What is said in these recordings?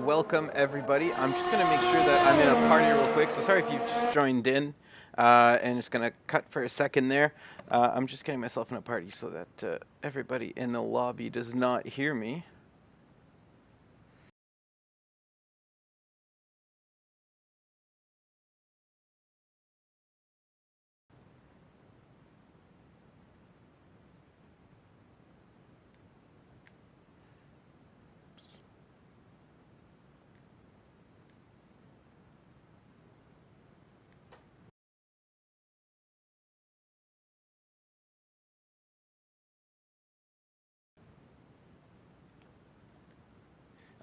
Welcome everybody. I'm just going to make sure that I'm in a party real quick. So sorry if you just joined in and it's going to cut for a second there. I'm just getting myself in a party so that everybody in the lobby does not hear me.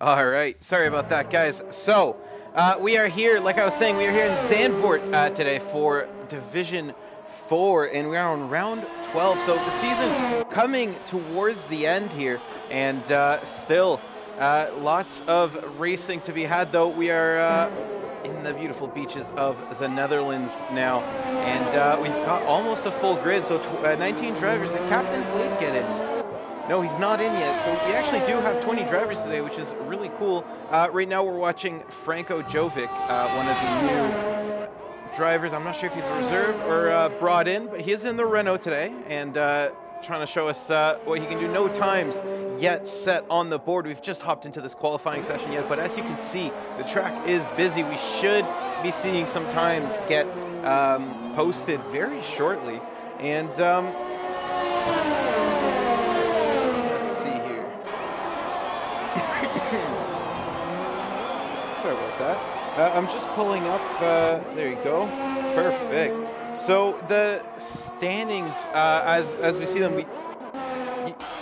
All right, sorry about that, guys. So, we are here, like I was saying, we are here in Zandvoort today for Division 4, and we are on round 12. So the season coming towards the end here, and still lots of racing to be had, though. We are in the beautiful beaches of the Netherlands now, and we've got almost a full grid, so 19 drivers. Did Captain Blade get in? No, he's not in yet. So we actually do have 20 drivers today, which is really cool. Right now we're watching Franco Jovic, one of the new drivers. I'm not sure if he's a reserve or brought in, but he is in the Renault today and trying to show us what he can do. No times yet set on the board. We've just hopped into this qualifying session yet, but as you can see, the track is busy. We should be seeing some times get posted very shortly. And sorry about that. I'm just pulling up, there you go. Perfect. So the standings, as we see them,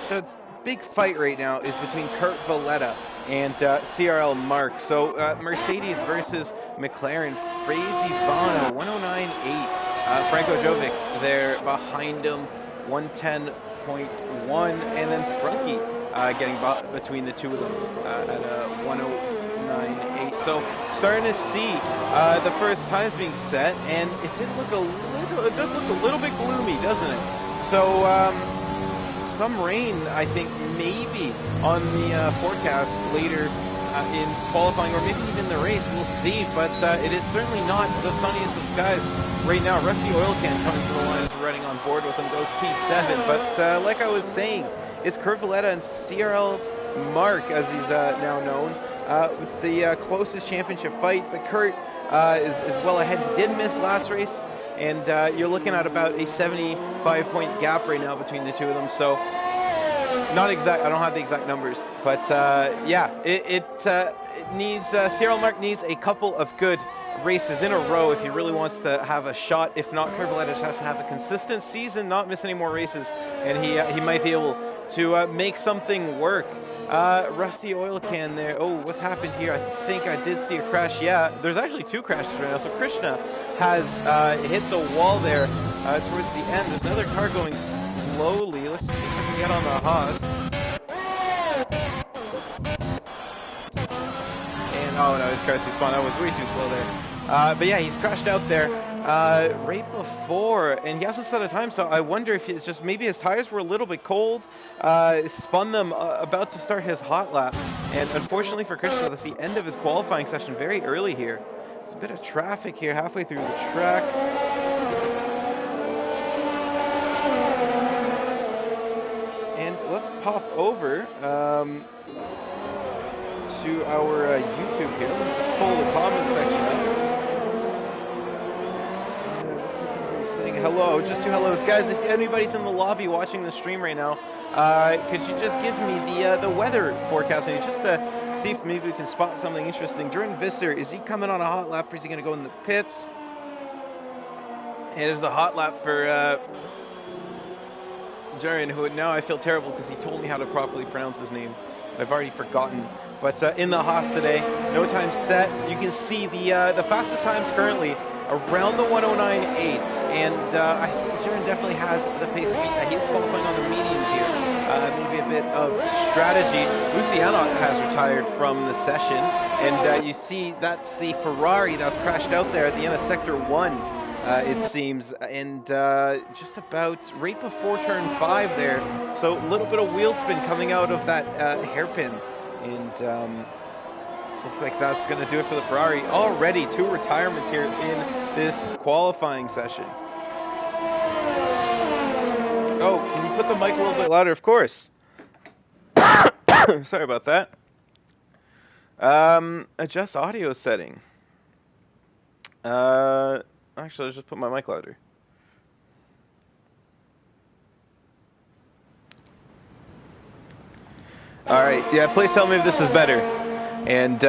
the big fight right now is between Kurt Valletta and CRL Mark. So Mercedes versus McLaren. Frazee Vano, 109.8. Franco Jovic there behind him, 110.1. And then Sprunky getting between the two of them at 109.8. So starting to see the first times being set, and it does look a little bit gloomy, doesn't it? So some rain, I think, maybe on the forecast later in qualifying, or maybe even the race. We'll see, but it is certainly not the sunniest of skies right now. Rusty Oil Can coming to the line is running on board with him, goes P7, but like I was saying, it's Kurt Valletta and CRL Mark, as he's now known, with the closest championship fight. But Kurt is well ahead. He did miss last race, and you're looking at about a 75-point gap right now between the two of them. So not exact. I don't have the exact numbers, but yeah, it needs CRL Mark needs a couple of good races in a row if he really wants to have a shot. If not, Kurt Valletta just has to have a consistent season, not miss any more races, and he might be able to make something work. Rusty Oil Can there. Oh, what's happened here? I think I did see a crash. Yeah, there's actually two crashes right now. So Krishna has hit the wall there towards the end. There's another car going slowly. Let's see if I can get on the Haas. And oh no, his car's too spun. That was way too slow there. But yeah, he's crashed out there right before, and he hasn't set a time, so I wonder if it's just maybe his tires were a little bit cold, spun them about to start his hot lap, and unfortunately for Krishna, that's the end of his qualifying session very early here. There's a bit of traffic here halfway through the track. And let's pop over to our YouTube here. Let's just pull the comment section up. Hello, just two hellos, guys. If anybody's in the lobby watching the stream right now, could you just give me the weather forecast, just to see if maybe we can spot something interesting. Jordan Visser, is he coming on a hot lap, or is he going to go in the pits? And there's the hot lap for Jarian, who now I feel terrible because he told me how to properly pronounce his name. I've already forgotten But in the Haas today, no time set. You can see the fastest times currently around the 109.8s, and I think Jaron definitely has the pace to beat that. He's qualifying on the mediums here. Maybe a bit of strategy. Luciano has retired from the session, and you see that's the Ferrari that was crashed out there at the end of Sector 1, it seems, and just about right before turn 5 there. So a little bit of wheel spin coming out of that hairpin, and looks like that's going to do it for the Ferrari. Already 2 retirements here in this qualifying session. Oh, can you put the mic a little bit louder? Of course. Sorry about that. Adjust audio setting. Actually, let's just put my mic louder. All right, yeah, please tell me if this is better. And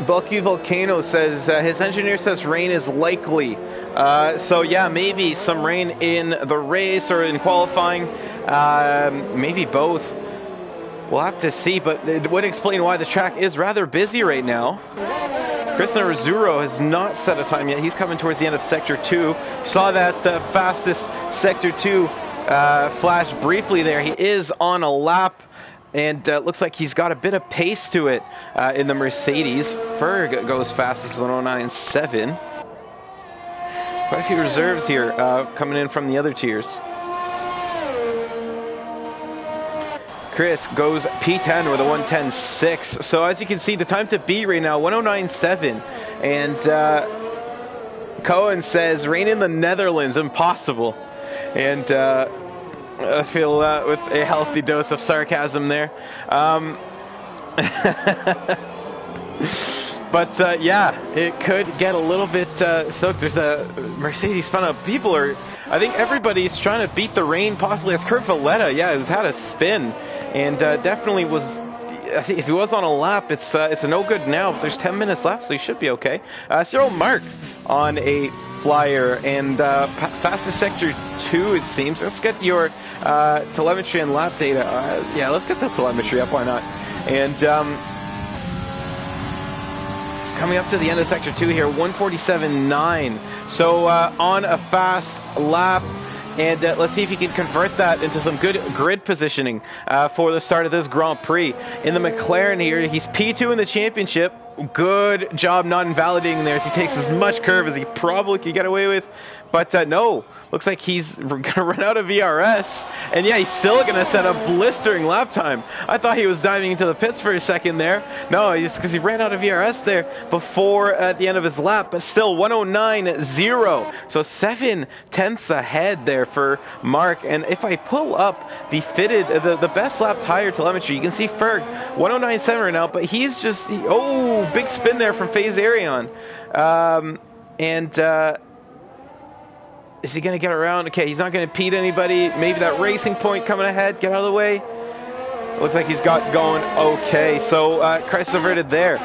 Bulky Volcano says his engineer says rain is likely. So yeah, maybe some rain in the race or in qualifying. Maybe both. We'll have to see, but it would explain why the track is rather busy right now. Krishna Razuro has not set a time yet. He's coming towards the end of Sector 2. Saw that fastest Sector 2 flash briefly there. He is on a lap, and looks like he's got a bit of pace to it in the Mercedes. Ferg goes fastest, 109.7. Quite a few reserves here coming in from the other tiers. Chris goes P10 with a 110.6. So as you can see, the time to beat right now, 109.7. And Cohen says, rain in the Netherlands, impossible. And I feel with a healthy dose of sarcasm there. But yeah, it could get a little bit soaked. There's a Mercedes fun up. People are, I think everybody's trying to beat the rain, possibly. As Kurt Valletta, yeah, who's had a spin. And definitely was, if he was on a lap, it's a no good now. But there's 10 minutes left, so he should be okay. Cyril Mark on a flyer, and fastest Sector 2, it seems. Let's get your telemetry and lap data. Yeah, let's get the telemetry up, why not? And coming up to the end of Sector 2 here, 147.9. So on a fast lap. And let's see if he can convert that into some good grid positioning for the start of this Grand Prix. In the McLaren here, he's P2 in the championship. Good job not invalidating there as he takes as much curve as he probably could get away with. But no, looks like he's going to run out of ERS. And yeah, he's still going to set a blistering lap time. I thought he was diving into the pits for a second there. No, it's because he ran out of ERS there before at the end of his lap. But still 109.0. So 7/10 ahead there for Mark. And if I pull up the fitted, the best lap tire telemetry, you can see Ferg 109.7 right now. But he's just, oh, big spin there from FaZe Arion. Is he going to get around? Okay, he's not going to impede anybody. Maybe that racing point coming ahead. Get out of the way. Looks like he's got going okay. So, Christ averted there.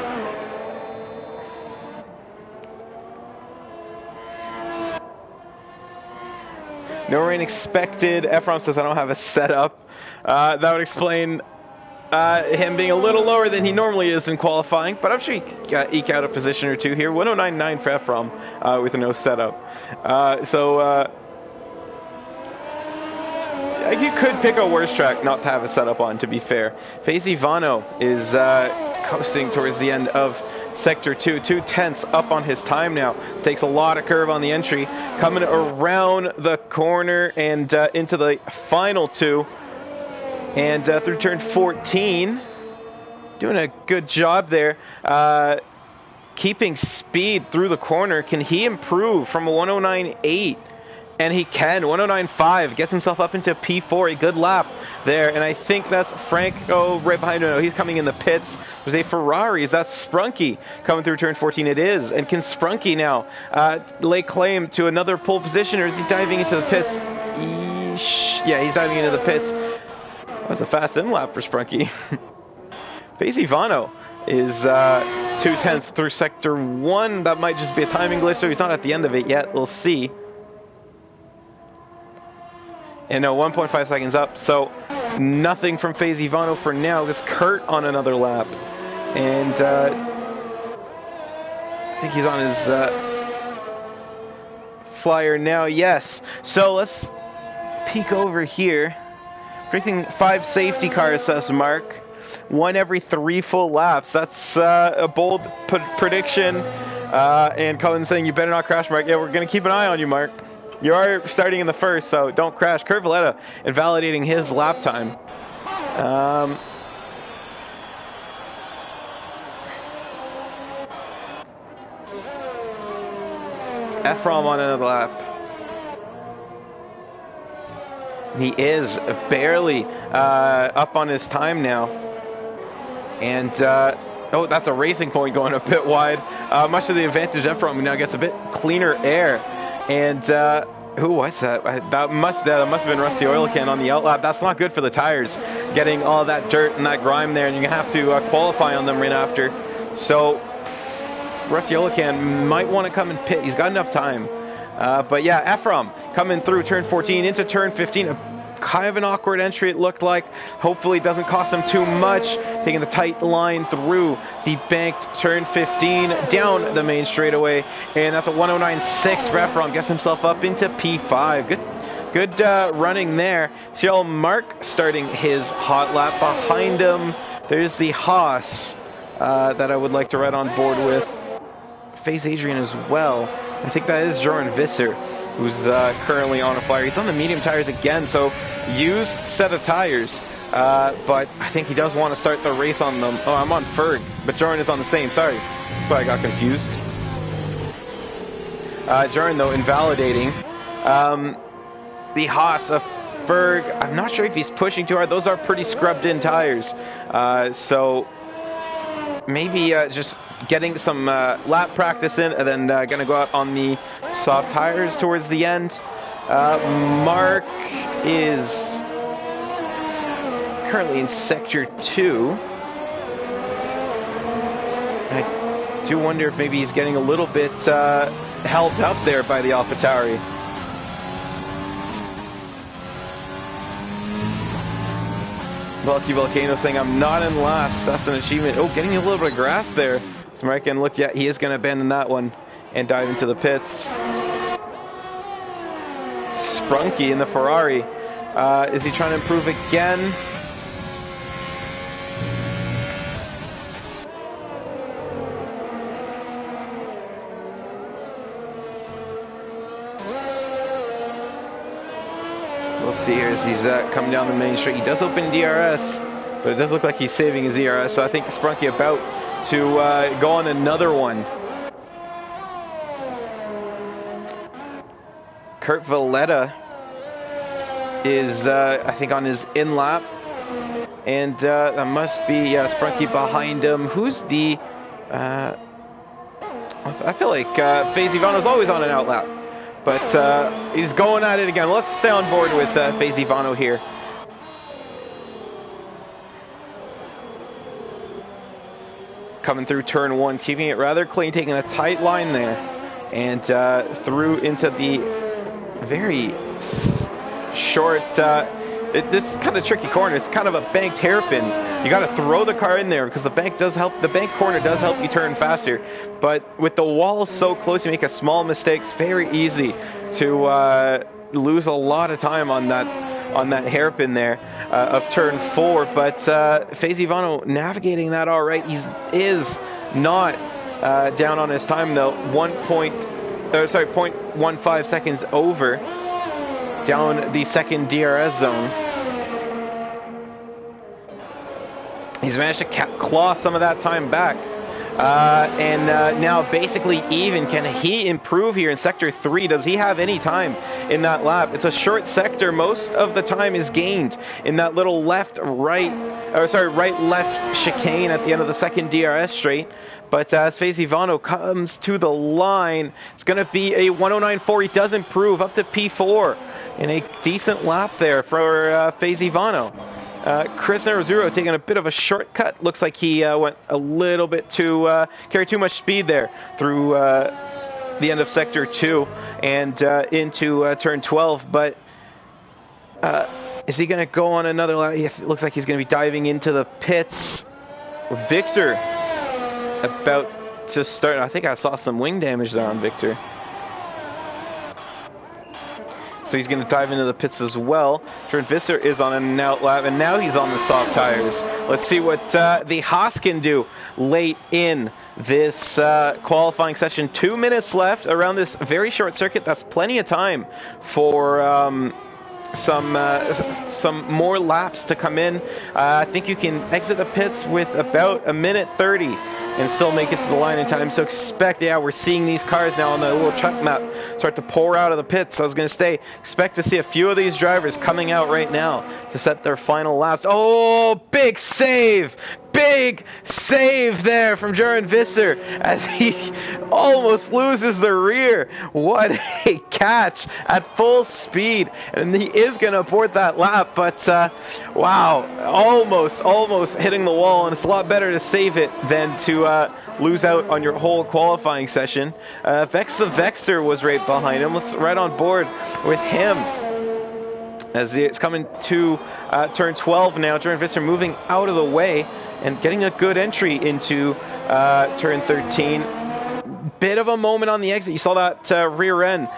No rain expected. Ephraim says, I don't have a setup. That would explain him being a little lower than he normally is in qualifying, but I'm sure he can eke out a position or two here. 109.9 for Ephraim with a no setup. You could pick a worse track not to have a setup on, to be fair. FaZe Ivano is coasting towards the end of Sector 2. 2/10 up on his time now. Takes a lot of curve on the entry. Coming around the corner and into the final 2. And through turn 14, doing a good job there. Keeping speed through the corner. Can he improve from a 109.8? And he can. 109.5. Gets himself up into P4. A good lap there. And I think that's Franco right behind him. No, he's coming in the pits. There's a Ferrari. Is that Sprunky coming through turn 14? It is. And can Sprunky now lay claim to another pole position, or is he diving into the pits? Yeah, he's diving into the pits. That was a fast in lap for Sprunky. FaZe Ivano is 2/10 through Sector 1. That might just be a timing glitch, so he's not at the end of it yet. We'll see. And no, 1.5 seconds up. So nothing from FaZe Ivano for now. Just Kurt on another lap. And I think he's on his flyer now. Yes. So let's peek over here. Predicting 5 safety cars, says Mark. 1 every 3 full laps. That's a bold prediction. And Cullen saying you better not crash, Mark. Yeah, we're going to keep an eye on you, Mark. You are starting in the first, so don't crash. Kurt Valletta invalidating his lap time. Ephraim on another lap. He is barely up on his time now. And, oh, that's a racing point going a bit wide. Much to the advantage, Ephraim now gets a bit cleaner air. And, who was that? That must have been Rusty Oil Can on the outlap. That's not good for the tires, getting all that dirt and that grime there, and you have to qualify on them right after. So, Rusty Oil Can might want to come and pit. He's got enough time. But yeah, Ephraim coming through turn 14 into turn 15. Kind of an awkward entry, it looked like. Hopefully it doesn't cost him too much. Taking the tight line through the banked turn 15 down the main straightaway. And that's a 109.6 for Ephraim. Gets himself up into P5. Good running there. CL Mark starting his hot lap. Behind him, there's the Haas that I would like to ride on board with. FaZe Adrian as well. I think that is Joran Visser, who's currently on a flyer. He's on the medium tires again, so used set of tires. But I think he does want to start the race on them. Oh, I'm on Ferg, but Joran is on the same. Sorry, I got confused. Joran, though, invalidating. The Haas of Ferg, I'm not sure if he's pushing too hard. Those are pretty scrubbed in tires. So maybe just getting some lap practice in, and then going to go out on the soft tires towards the end. Mark is currently in sector 2. I do wonder if maybe he's getting a little bit held up there by the AlphaTauri. Lucky Volcano saying, I'm not in last. That's an achievement. Oh, getting a little bit of grass there. So Mark can look, yeah, he is going to abandon that one and dive into the pits. Sprunky in the Ferrari. Is he trying to improve again? We'll see here as he's coming down the main street. He does open DRS, but it does look like he's saving his ERS. So I think Sprunky about to go on another one. Kurt Valletta is, I think, on his in-lap. And that must be Sprunky behind him. Who's the... I feel like FaZe Ivano's always on an outlap. But he's going at it again. Let's stay on board with FaZe Ivano here. Coming through turn 1, keeping it rather clean, taking a tight line there. And through into the very short, this kind of tricky corner. It's kind of a banked hairpin. You got to throw the car in there because the bank does help. The bank corner does help you turn faster. But with the wall so close, you make a small mistake. It's very easy to lose a lot of time on that hairpin there of turn 4. But FaZe Ivano navigating that all right. He is not down on his time though. 0.15 seconds over down the second DRS zone. He's managed to claw some of that time back. And now basically even. Can he improve here in sector 3? Does he have any time in that lap? It's a short sector. Most of the time is gained in that little right-left chicane at the end of the second DRS straight. But as FaZe Ivano comes to the line, it's going to be a 109.4. He does improve up to P4 in a decent lap there for FaZe Ivano. Chris Nerozuro taking a bit of a shortcut. Looks like he went a little bit too, carried too much speed there through the end of sector 2 and into turn 12. But Is he going to go on another lap? It looks like he's going to be diving into the pits. Victor about to start. I think I saw some wing damage there on Victor. So he's going to dive into the pits as well. Jordan Visser is on an out lap, and now he's on the soft tires. Let's see what the Haas can do late in this qualifying session. 2 minutes left around this very short circuit. That's plenty of time for some more laps to come in. I think you can exit the pits with about 1:30 and still make it to the line in time. So expect, yeah, we're seeing these cars now on the little track map start to pour out of the pits. I was going to say, expect to see a few of these drivers coming out right now to set their final laps. Oh, big save! Big save there from Jordan Visser as he almost loses the rear. What a catch at full speed. And he is going to abort that lap, but wow, almost hitting the wall. And it's a lot better to save it than to lose out on your whole qualifying session. Vex the Vexter was right behind him. Let's right on board with him as it's coming to turn 12 now. Jordan Visser moving out of the way and getting a good entry into turn 13. Bit of a moment on the exit. You saw that rear end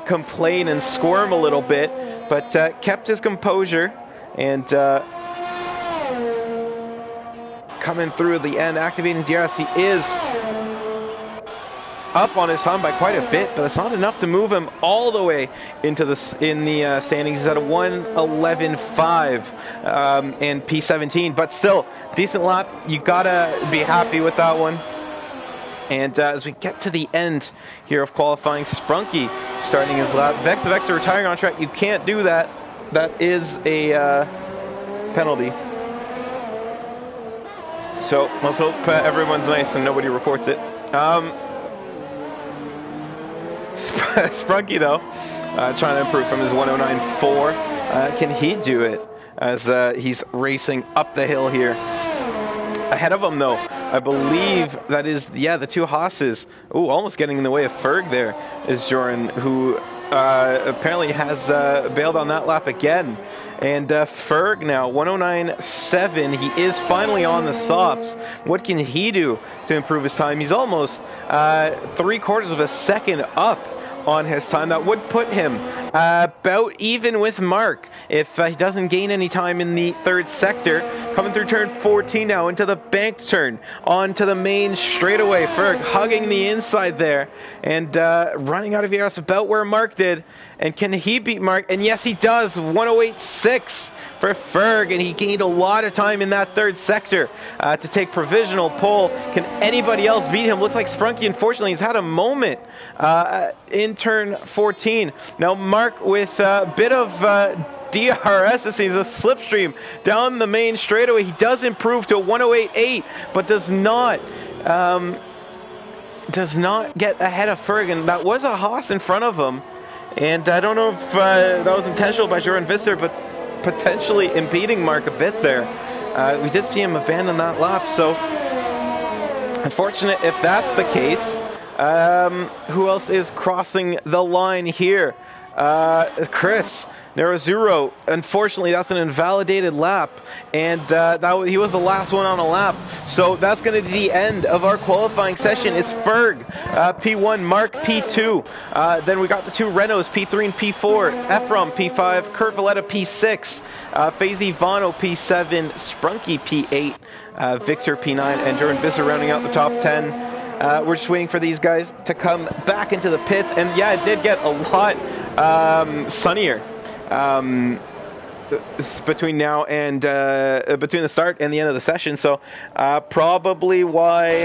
complain and squirm a little bit, but kept his composure and coming through the end, activating DRS. He is up on his time by quite a bit, but it's not enough to move him all the way into the standings. He's at a 1:11.5 and P17, but still decent lap. You gotta be happy with that one. And as we get to the end here of qualifying, Sprunky starting his lap. Vex the Vexter retiring on track. You can't do that. That is a penalty. So let's hope everyone's nice and nobody reports it. Sprunky though, trying to improve from his 109.4. Can he do it as he's racing up the hill here? Ahead of him though, I believe that is, yeah, the two Haas's. Ooh, almost getting in the way of Ferg there is Jordan, who apparently has bailed on that lap again. And Ferg now, 109.7. He is finally on the softs. What can he do to improve his time? He's almost 3/4 of a second up on his time. That would put him about even with Mark if he doesn't gain any time in the third sector. Coming through turn 14 now into the bank turn onto the main straightaway. Ferg hugging the inside there and running out of ERS about where Mark did. And can he beat Mark? And yes, he does. 108.6 for Ferg, and he gained a lot of time in that third sector to take provisional pole. Can anybody else beat him? Looks like Sprunky, unfortunately, has had a moment in turn 14. Now Mark with a bit of DRS, it seems, a slipstream down the main straightaway. He does improve to 108.8, but does not get ahead of Ferg, and that was a Haas in front of him. And I don't know if that was intentional by Jordan Visser, but potentially impeding Mark a bit there. We did see him abandon that lap, so unfortunate if that's the case. Who else is crossing the line here? Chris Nerozuro. Unfortunately, that's an invalidated lap, and he was the last one on a lap. So that's going to be the end of our qualifying session. It's Ferg, P1, Mark, P2. Then we got the two Renaults, P3 and P4, Ephraim, P5, Kurt Valletta, P6, Faisy Vano, P7, Sprunky, P8, Victor, P9, and Jordan Visser rounding out the top 10. We're just waiting for these guys to come back into the pits, and yeah, it did get a lot sunnier between now and between the start and the end of the session, so probably why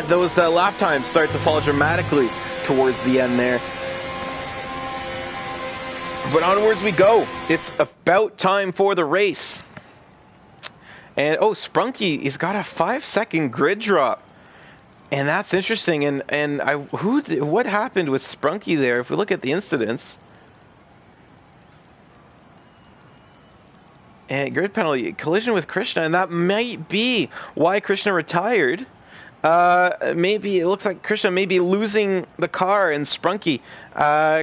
those lap times start to fall dramatically towards the end there. But onwards we go. It's about time for the race. And oh, Sprunky, he's got a 5-second grid drop. And that's interesting. And what happened with Sprunky there? If we look at the incidents, and grid penalty, collision with Krishna, and that might be why Krishna retired. Maybe it looks like Krishna may be losing the car, and Sprunky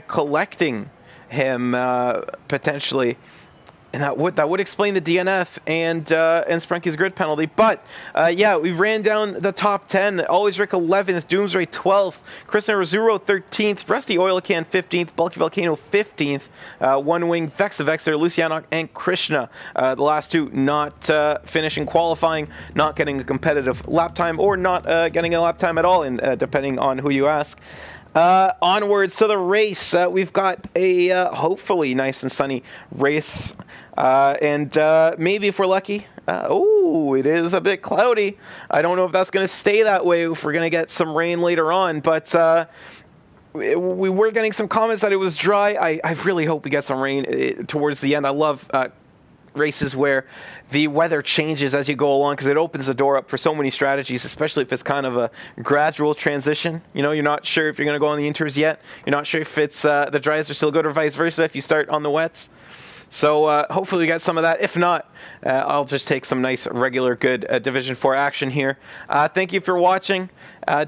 collecting him potentially. And that would explain the DNF and Sprunky's grid penalty. But yeah, we ran down the top 10. Always Rick 11th, Doomsray 12th, Krishna Razuro 13th, Rusty Oil Can 15th, Bulky Volcano 15th, One Wing, Vexavexer, Luciano, and Krishna. The last two not finishing qualifying, not getting a competitive lap time, or not getting a lap time at all, depending on who you ask. Onwards to the race. We've got a hopefully nice and sunny race. And maybe if we're lucky, oh, it is a bit cloudy. I don't know if that's going to stay that way, if we're going to get some rain later on, but we were getting some comments that it was dry. I really hope we get some rain towards the end. I love races where the weather changes as you go along, because it opens the door up for so many strategies, especially if it's kind of a gradual transition. You know, you're not sure if you're going to go on the inters yet. You're not sure if it's the dries are still good, or vice versa if you start on the wets. So hopefully we get some of that. If not, I'll just take some nice, regular, good Division 4 action here. Thank you for watching.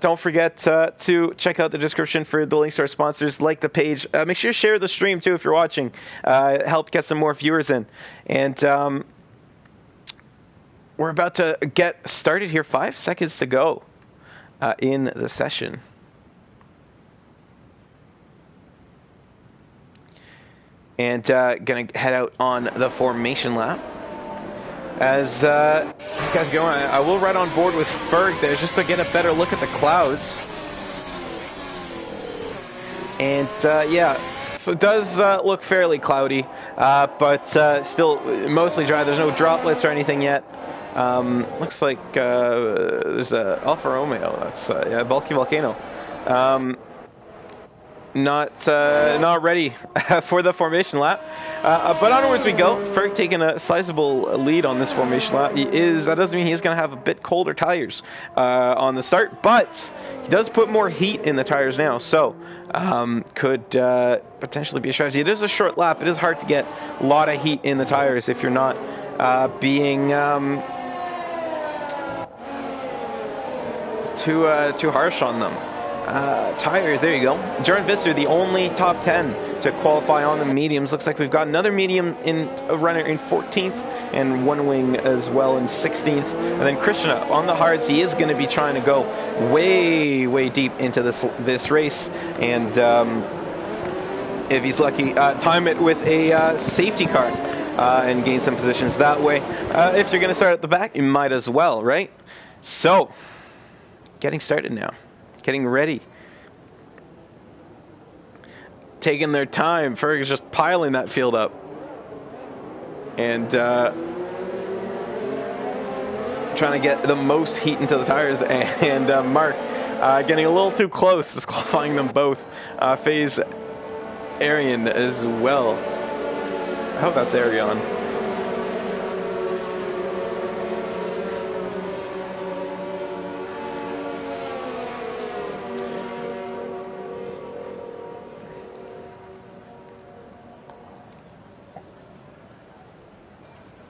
Don't forget to check out the description for the links to our sponsors. Like the page. Make sure you share the stream, too, if you're watching. Help get some more viewers in. And we're about to get started here. 5 seconds to go in the session. And gonna head out on the formation lap. As these guys go, I will ride on board with Ferg there just to get a better look at the clouds. And yeah, so it does look fairly cloudy, but still mostly dry. There's no droplets or anything yet. Looks like there's a Alfa Romeo. That's yeah, Bulky Volcano. Not ready for the formation lap, but onwards we go. Ferg taking a sizable lead on this formation lap. That doesn't mean he's going to have a bit colder tires on the start, but he does put more heat in the tires now, so could potentially be a strategy. It is a short lap. It is hard to get a lot of heat in the tires if you're not being too harsh on them. Tires, there you go. Jordan Visser, the only top 10 to qualify on the mediums. Looks like we've got another medium in a runner in 14th, and One Wing as well in 16th. And then Krishna on the hards. He is going to be trying to go way deep into this race, and if he's lucky, time it with a safety car and gain some positions that way. If you're going to start at the back, you might as well, right? So, getting started now. Getting ready. Taking their time. Ferg is just piling that field up. And trying to get the most heat into the tires. And Mark getting a little too close, disqualifying them both. FaZe Arian as well. I hope that's Arion.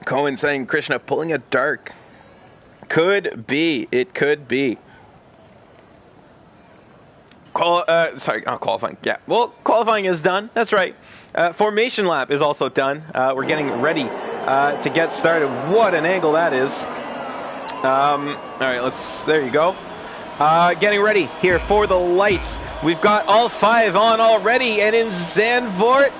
Cohen saying Krishna pulling a dark. Could be. It could be. Qualifying. Yeah. Well, qualifying is done. That's right. Formation lap is also done. We're getting ready to get started. What an angle that is. All right, there you go. Getting ready here for the lights. We've got all 5 on already, and in Zandvoort,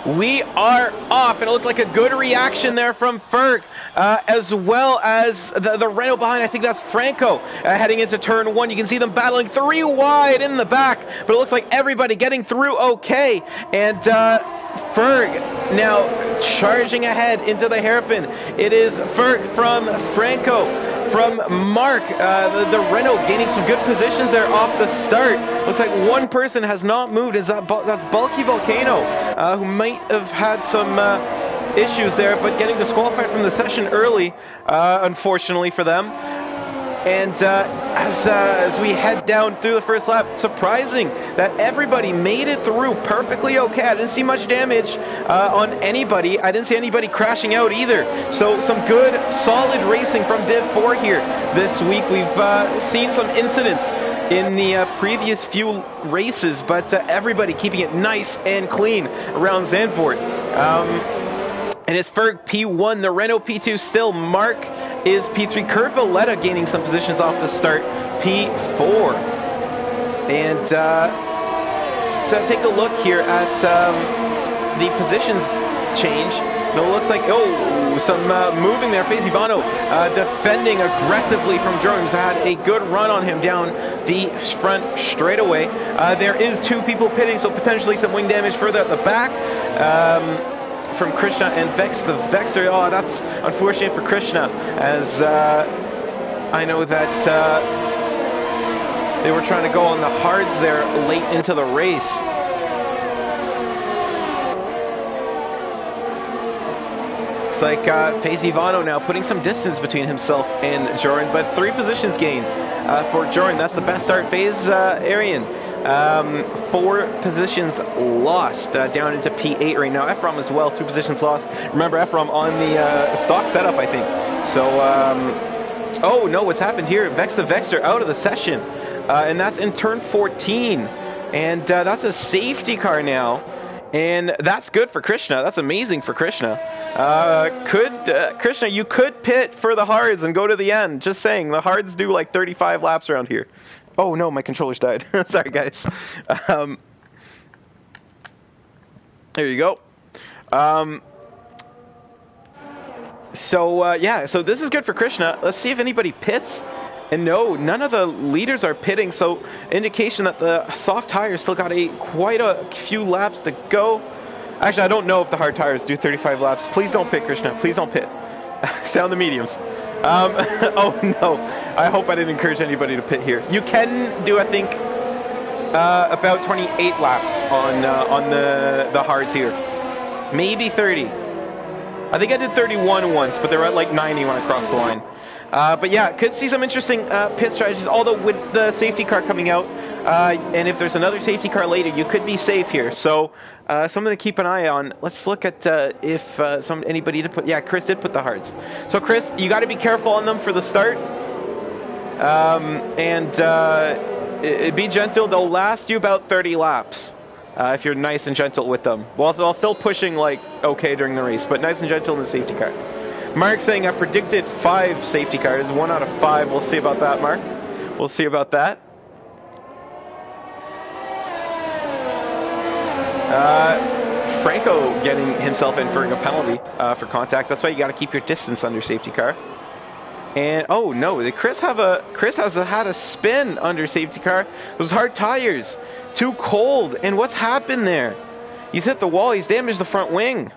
we are off, and it looked like a good reaction there from Ferg, as well as the Renault behind. I think that's Franco heading into turn 1. You can see them battling 3 wide in the back, but it looks like everybody getting through okay. And Ferg now charging ahead into the hairpin. It is Ferg from Franco. From Mark, the Renault gaining some good positions there off the start. Looks like one person has not moved. That's Bulky Volcano, who might have had some issues there, but getting disqualified from the session early, unfortunately for them. And as we head down through the first lap, surprising that everybody made it through perfectly okay. I didn't see much damage on anybody. I didn't see anybody crashing out either. So some good, solid racing from Div 4 here this week. We've seen some incidents in the previous few races, but everybody keeping it nice and clean around Zandvoort. And it's Ferg P1, the Renault P2 still. Mark is P3. Kurt Valletta gaining some positions off the start, P4. And so take a look here at the positions change. So it looks like, some moving there. Faisivano defending aggressively from Jordan, who's had a good run on him down the front straightaway. There is 2 people pitting, so potentially some wing damage further at the back from Krishna and Vex the Vexer. Oh, that's unfortunate for Krishna, as I know that they were trying to go on the hards there late into the race. Looks like Faisivano now putting some distance between himself and Jordan, but 3 positions gained for Jordan. That's the best start. Arian, 4 positions lost down into P8 right now. Ephraim as well, 2 positions lost. Remember, Ephraim on the stock setup, I think. So, oh no, what's happened here? Vex the Vexer out of the session. And that's in turn 14. And that's a safety car now. And that's good for Krishna. That's amazing for Krishna. Krishna, you could pit for the hards and go to the end. Just saying, the hards do like 35 laps around here. Oh no, my controller's died. Sorry, guys. There you go. Yeah, so this is good for Krishna. Let's see if anybody pits. And no, none of the leaders are pitting, so indication that the soft tires still got quite a few laps to go. Actually, I don't know if the hard tires do 35 laps. Please don't pit, Krishna. Please don't pit. Stay on the mediums. Oh no, I hope I didn't encourage anybody to pit here. You can do, I think, about 28 laps on the hards here. Maybe 30. I think I did 31 once, but they were at like 90 when I crossed the line. But yeah, could see some interesting pit strategies, although with the safety car coming out, and if there's another safety car later, you could be safe here. So something to keep an eye on. Let's look at if anybody did put, yeah, Chris did put the hards. So Chris, you got to be careful on them for the start. Be gentle. They'll last you about 30 laps if you're nice and gentle with them. While still pushing like okay during the race, but nice and gentle in the safety car. Mark saying I predicted 5 safety cars, 1 out of 5. We'll see about that, Mark. We'll see about that. Franco getting himself in for a penalty for contact. That's why you got to keep your distance under safety car. And oh no, did Chris has had a spin under safety car. Those hard tires, too cold. And what's happened there? He's hit the wall. He's damaged the front wing.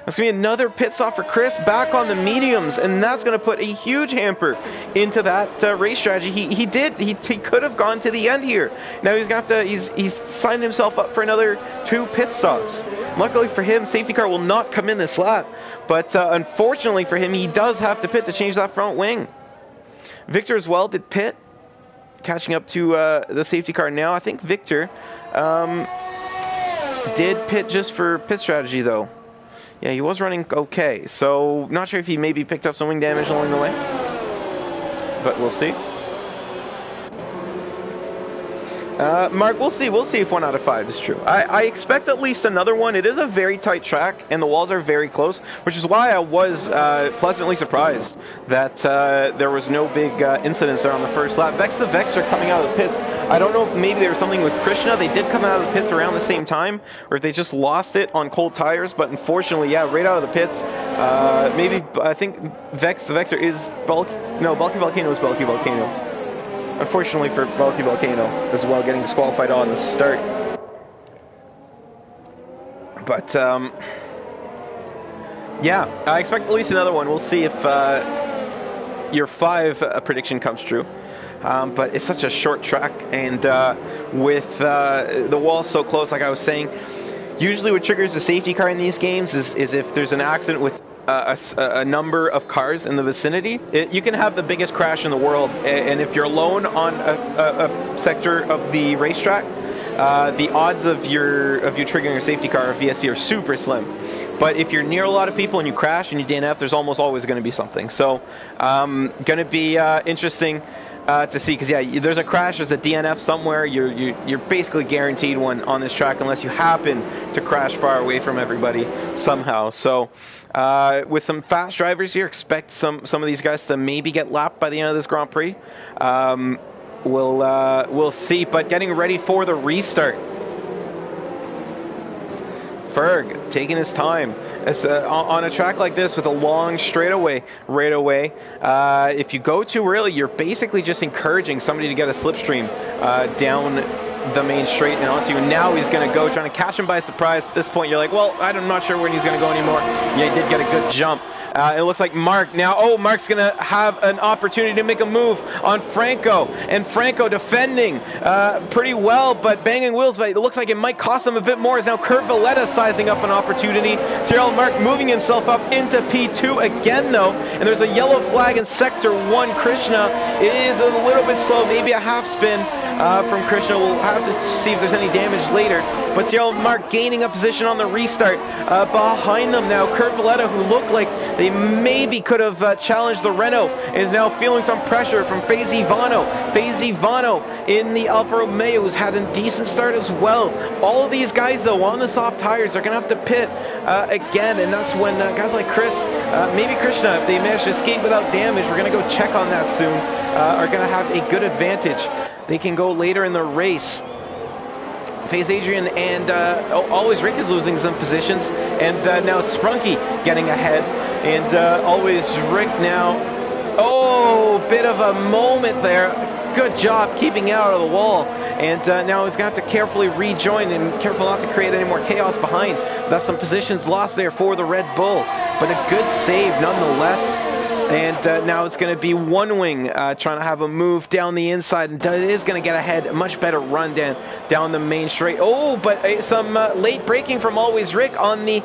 That's going to be another pit stop for Chris back on the mediums, and that's going to put a huge hamper into that race strategy. He could have gone to the end here. Now he's going to have to, he's signed himself up for another 2 pit stops. Luckily for him, safety car will not come in this lap, but unfortunately for him, he does have to pit to change that front wing. Victor as well did pit, catching up to the safety car now. I think Victor did pit just for pit strategy though. Yeah, he was running okay, so not sure if he maybe picked up some wing damage along the way, but we'll see. Mark, we'll see if 1 out of 5 is true. I expect at least another one. It is a very tight track, and the walls are very close, which is why I was pleasantly surprised that there was no big incidents there on the first lap. Vex the Vexer coming out of the pits. I don't know if maybe there was something with Krishna. They did come out of the pits around the same time, or if they just lost it on cold tires, but unfortunately, yeah, right out of the pits. Maybe, I think Vex the Vexer is Bulky Volcano is Bulky Volcano. Unfortunately for Bulky Volcano as well, getting disqualified on the start. But, yeah, I expect at least another one. We'll see if your 5 prediction comes true. But it's such a short track, and with the wall so close, like I was saying, usually what triggers the safety car in these games is if there's an accident with a number of cars in the vicinity. You can have the biggest crash in the world, and if you're alone on a sector of the racetrack, the odds of you triggering a safety car or VSC are super slim. But if you're near a lot of people and you crash and you DNF, there's almost always going to be something. So, going to be interesting. to see, because yeah, there's a crash, there's a DNF somewhere. You're basically guaranteed one on this track unless you happen to crash far away from everybody somehow. So with some fast drivers here, expect some of these guys to maybe get lapped by the end of this Grand Prix. We'll see, but getting ready for the restart. Ferg taking his time. It's on a track like this with a long straightaway right away. If you go too early, you're basically just encouraging somebody to get a slipstream down the main straight and onto you. Now he's going to go, trying to catch him by surprise. At this point, you're like, well, I'm not sure when he's going to go anymore. Yeah, he did get a good jump. It looks like Mark now. Oh, Mark's going to have an opportunity to make a move on Franco. And Franco defending pretty well, but banging wheels. But it looks like it might cost him a bit more. Is now Kurt Valletta sizing up an opportunity. Cyril Mark moving himself up into P2 again, though. And there's a yellow flag in Sector 1. Krishna is a little bit slow. Maybe a half spin from Krishna. We'll have to see if there's any damage later. But Cyril Mark gaining a position on the restart. Behind them now, Kurt Valletta, who looked like they maybe could have challenged the Renault, is now feeling some pressure from Faisy Vano. Faisy Vano in the Alfa Romeo, who's had a decent start as well. All of these guys, though, on the soft tires, are going to have to pit again, and that's when guys like Chris, maybe Krishna, if they manage to escape without damage, we're going to go check on that soon, are going to have a good advantage. They can go later in the race. Face Adrian and Always Rick is losing some positions, and now it's Sprunky getting ahead, and Always Rick now. Oh, bit of a moment there. Good job keeping out of the wall, and now he's going to have to carefully rejoin and careful not to create any more chaos behind. That's some positions lost there for the Red Bull, but a good save nonetheless. And now it's going to be One Wing trying to have a move down the inside, and is going to get ahead. A much better run down the main straight. Oh, but some late braking from Always Rick on the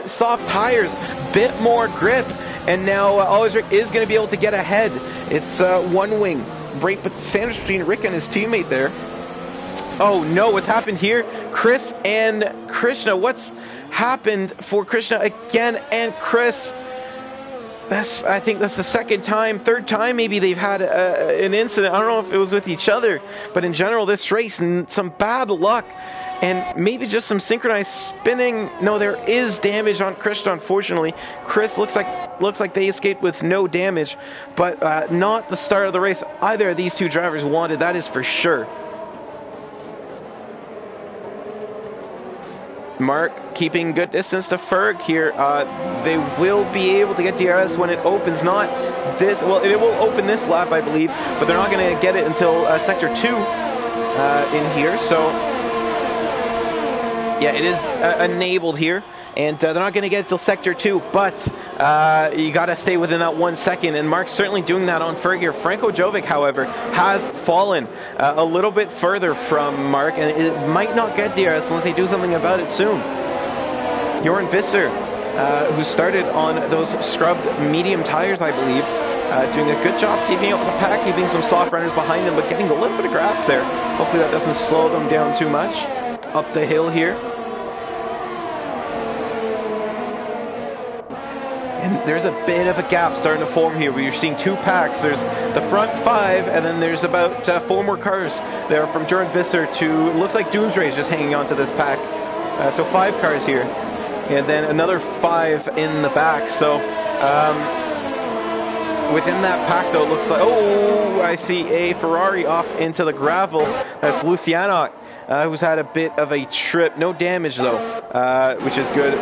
soft tires. Bit more grip, and now Always Rick is going to be able to get ahead. It's One Wing right sandwich between Rick and his teammate there. Oh no, what's happened here? Chris and Krishna. What's happened for Krishna again and Chris? I think that's the third time maybe they've had an incident. I don't know if it was with each other, but in general, this race, some bad luck, and maybe just some synchronized spinning. No, there is damage on Krishna, unfortunately. Chris looks like they escaped with no damage, but not the start of the race either of these two drivers wanted, that is for sure. Mark keeping good distance to Ferg here. They will be able to get DRS when it opens. Not this, well, it will open this lap, I believe, but they're not going to get it until Sector 2 in here. So yeah, it is enabled here, and they're not going to get it till Sector 2, but you got to stay within that 1 second, and Mark's certainly doing that on Ferg here. Franco Jovic, however, has fallen a little bit further from Mark, and it might not get DRS unless they do something about it soon. Jorn Visser, who started on those scrubbed medium tires, I believe, doing a good job keeping up with the pack, keeping some soft runners behind them, but getting a little bit of grass there. Hopefully that doesn't slow them down too much. Up the hill here. And there's a bit of a gap starting to form here where you're seeing two packs. There's the front five, and then there's about 4 more cars there from Jorn Visser to, it looks like Doomsray is just hanging on to this pack. So 5 cars here, and then another 5 in the back. So within that pack, though, it looks like, oh, I see a Ferrari off into the gravel. That's Luciano, who's had a bit of a trip. No damage, though, which is good.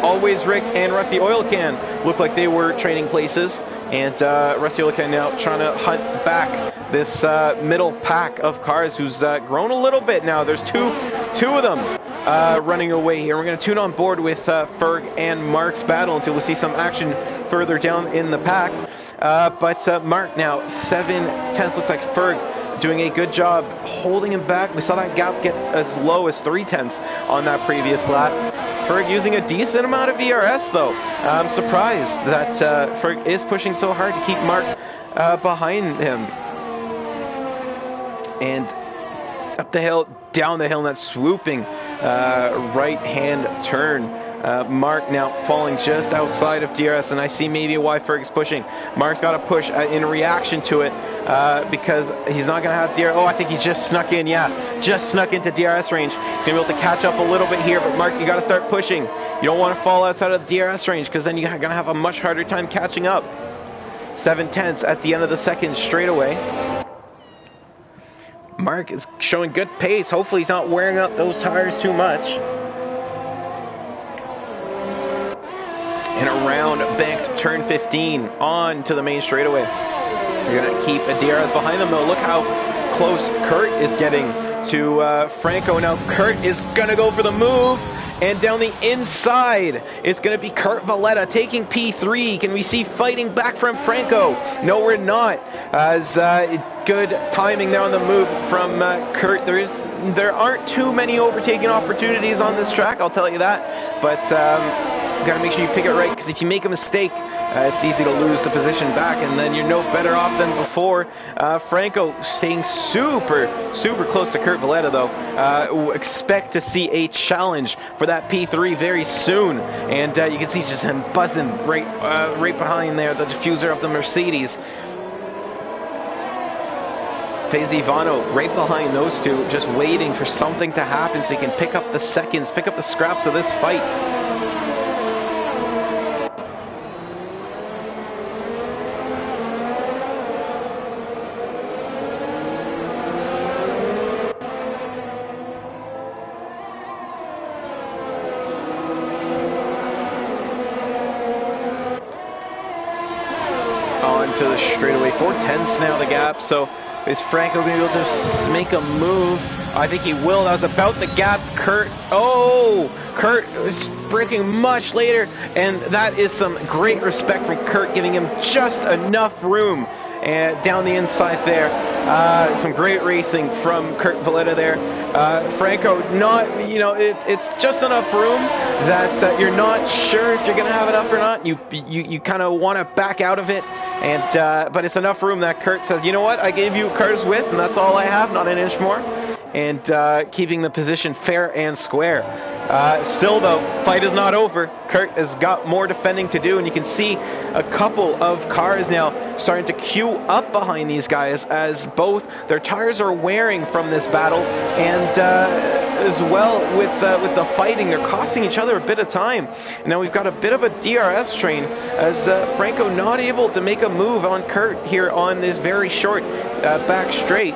Always Rick and Rusty Oil Can look like they were trading places. And Rusty Oil Can now trying to hunt back this middle pack of cars who's grown a little bit now. There's two of them running away here. We're going to tune on board with Ferg and Mark's battle until we see some action further down in the pack. But Mark now 7/10. Looks like Ferg doing a good job holding him back. We saw that gap get as low as 3/10 on that previous lap. Ferg using a decent amount of ERS, though. I'm surprised that Ferg is pushing so hard to keep Mark behind him. And up the hill, down the hill, and that swooping right-hand turn Mark now falling just outside of DRS, and I see maybe why Ferg's pushing. Mark's got to push in reaction to it because he's not going to have DRS. Oh, I think he just snuck in. Yeah, just snuck into DRS range. He's going to be able to catch up a little bit here, but Mark, you got to start pushing. You don't want to fall outside of the DRS range because then you're going to have a much harder time catching up. 7/10 at the end of the second straightaway. Mark is showing good pace. Hopefully he's not wearing out those tires too much. And around banked turn 15 on to the main straightaway. You're going to keep a DRS behind them though. Look how close Kurt is getting to Franco. Now Kurt is going to go for the move. And down the inside, it's going to be Kurt Valletta taking P3. Can we see fighting back from Franco? No, we're not. As good timing there on the move from Kurt. There aren't too many overtaking opportunities on this track, I'll tell you that. But you got to make sure you pick it right, because if you make a mistake, it's easy to lose the position back, and then you're no better off than before. Franco staying super close to Kurt Valletta, though. Expect to see a challenge for that P3 very soon, and you can see just him buzzing right behind there, the diffuser of the Mercedes. Faze Ivano right behind those two, just waiting for something to happen so he can pick up the seconds, pick up the scraps of this fight. To the straightaway. 4/10 now the gap, so is Franco going to be able to make a move? I think he will. That was about the gap. Kurt is braking much later, and that is some great respect from Kurt, giving him just enough room and down the inside there. Some great racing from Kurt Valletta there. Franco, not, it's just enough room that you're not sure if you're going to have enough or not. You kind of want to back out of it, and but it's enough room that Kurt says, you know what, I gave you car's width, and that's all I have, not an inch more. And keeping the position fair and square. Still though, fight is not over. Kurt has got more defending to do, and you can see a couple of cars now starting to queue up behind these guys as both their tires are wearing from this battle, and as well with the fighting, they're costing each other a bit of time. Now we've got a bit of a DRS train as Franco not able to make a move on Kurt here on this very short back straight.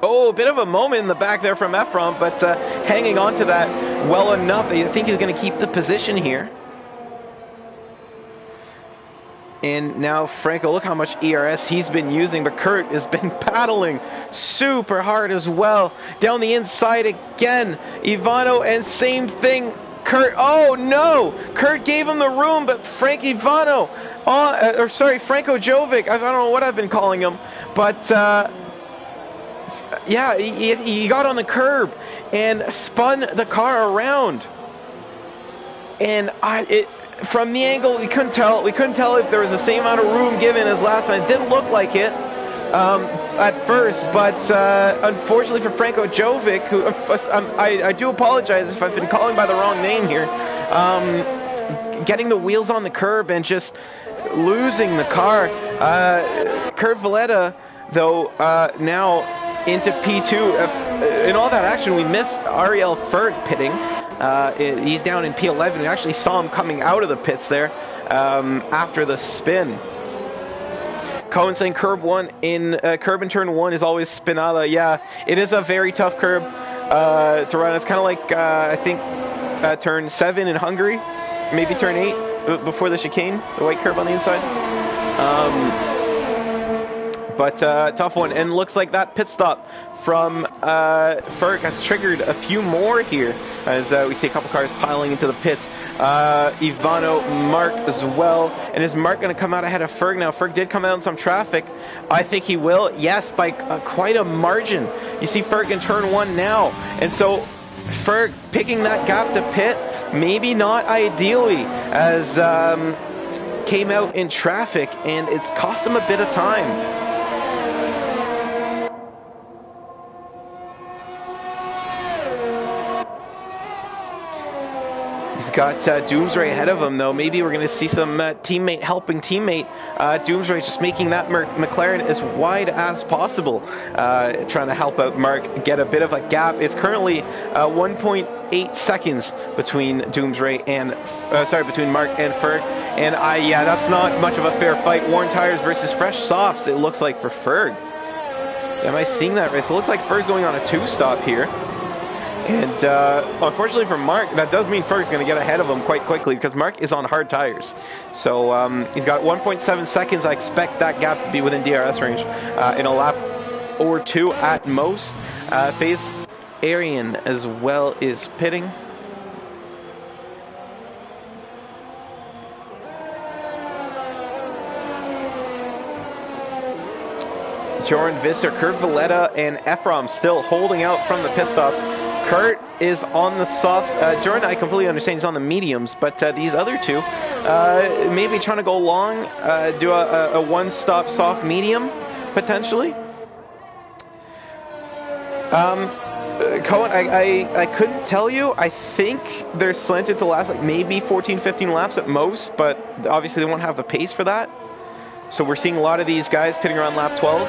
Oh, a bit of a moment in the back there from Efron, but hanging on to that well enough. I think he's going to keep the position here. And now Franco, look how much ERS he's been using, but Kurt has been paddling super hard as well. Down the inside again, Ivano, and same thing. Kurt, oh no! Kurt gave him the room, but Franco Jovic, I don't know what I've been calling him, but yeah, he got on the curb and spun the car around, and from the angle we couldn't tell if there was the same amount of room given as last time. It didn't look like it at first, but unfortunately for Franco Jovic, who I do apologize if I've been calling by the wrong name here, getting the wheels on the curb and just losing the car. Kurt Valletta though now into P2. In all that action, we missed Ariel Ferg pitting. He's down in P11. We actually saw him coming out of the pits there after the spin. Cohen saying curb in turn 1 is always spinada. Yeah, it is a very tough curb to run. It's kind of like I think turn 7 in Hungary, maybe turn 8 before the chicane, the white curb on the inside. But tough one, and looks like that pit stop from Ferg has triggered a few more here as we see a couple cars piling into the pits. Ivano, Mark as well, and is Mark going to come out ahead of Ferg now? Ferg did come out in some traffic. I think he will, yes, by quite a margin. You see Ferg in turn 1 now, and so Ferg picking that gap to pit, maybe not ideally, as came out in traffic, and it's cost him a bit of time. got Doomsray ahead of him, though. Maybe we're going to see some teammate helping teammate. Doomsray just making that McLaren as wide as possible, trying to help out Mark get a bit of a gap. It's currently 1.8 seconds between Doomsray and between Mark and Ferg. And yeah, that's not much of a fair fight. Worn tires versus fresh softs, it looks like, for Ferg. Am I seeing that right? So it looks like Ferg's going on a 2-stop here. And unfortunately for Mark, that does mean Ferg's going to get ahead of him quite quickly, because Mark is on hard tires. So he's got 1.7 seconds. I expect that gap to be within DRS range in a lap or two at most. FaZe Arian as well is pitting. Joran Visser, Kurt Valletta, and Ephraim still holding out from the pit stops. Kurt is on the softs. Jordan, I completely understand, he's on the mediums, but these other two maybe trying to go long, do a one-stop soft medium, potentially. Cohen, I couldn't tell you. I think they're slanted to last like maybe 14, 15 laps at most, but obviously they won't have the pace for that. So we're seeing a lot of these guys pitting around lap 12.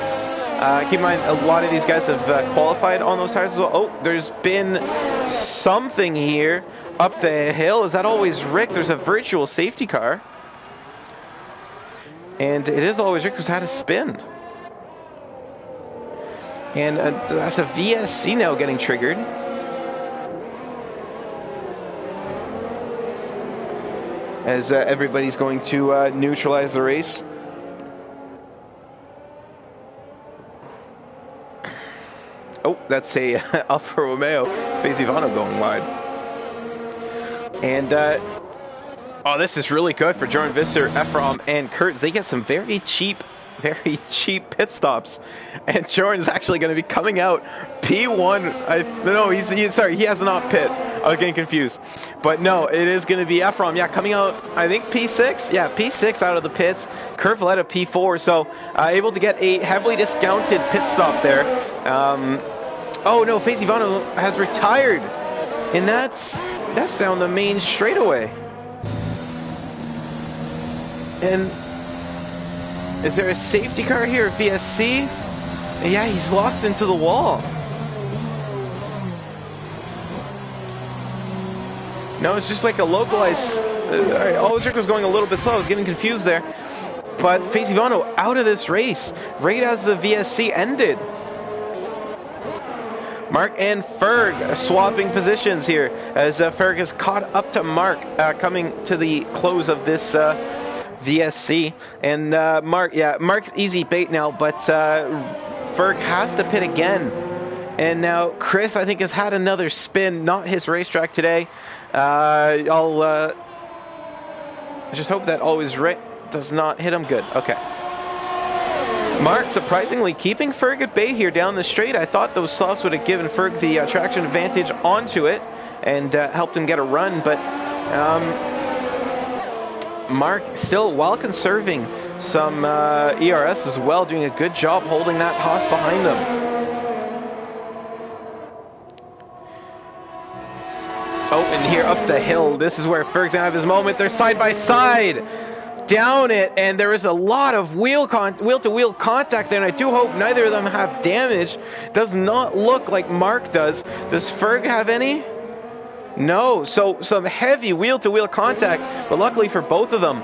Keep in mind, a lot of these guys have qualified on those tires as well. Oh, there's been something here up the hill. Is that always Rick? There's a virtual safety car. And it is always Rick who's had a spin. And that's a VSC now getting triggered. As everybody's going to neutralize the race. Oh, that's a Alfa Romeo. FaZe Ivano going wide. And, oh, this is really good for Jordan Visser, Ephraim, and Kurt. They get some very cheap pit stops. And Jordan's actually going to be coming out P1. No, sorry, he has not pit. I was getting confused. But no, it is going to be Ephraim. Yeah, coming out, I think P6. Yeah, P6 out of the pits. Kurt Valletta P4. So able to get a heavily discounted pit stop there. Oh no, FaZe Ivano has retired. And that's down the main straightaway. And is there a safety car here at VSC? Yeah, he's lost into the wall. No, it's just like a localized... Alright, Rick was going a little bit slow. I was getting confused there. But FaZe Ivano out of this race right as the VSC ended. Mark and Ferg swapping positions here as Ferg has caught up to Mark coming to the close of this VSC. And Mark's easy bait now, but Ferg has to pit again. And now Chris, I think, has had another spin, not his racetrack today. I'll just hope that always right does not hit him good. Okay. Mark surprisingly keeping Ferg at bay here down the straight. I thought those softs would have given Ferg the traction advantage onto it and helped him get a run, but Mark still, while conserving some ERS as well, doing a good job holding that Haas behind them. Oh, and here up the hill, this is where Ferg's gonna have his moment. They're side by side. Down it, and there is a lot of wheel-to-wheel contact there, and I do hope neither of them have damage. Does not look like Mark does. Does Ferg have any? No, so some heavy wheel-to-wheel contact, but luckily for both of them,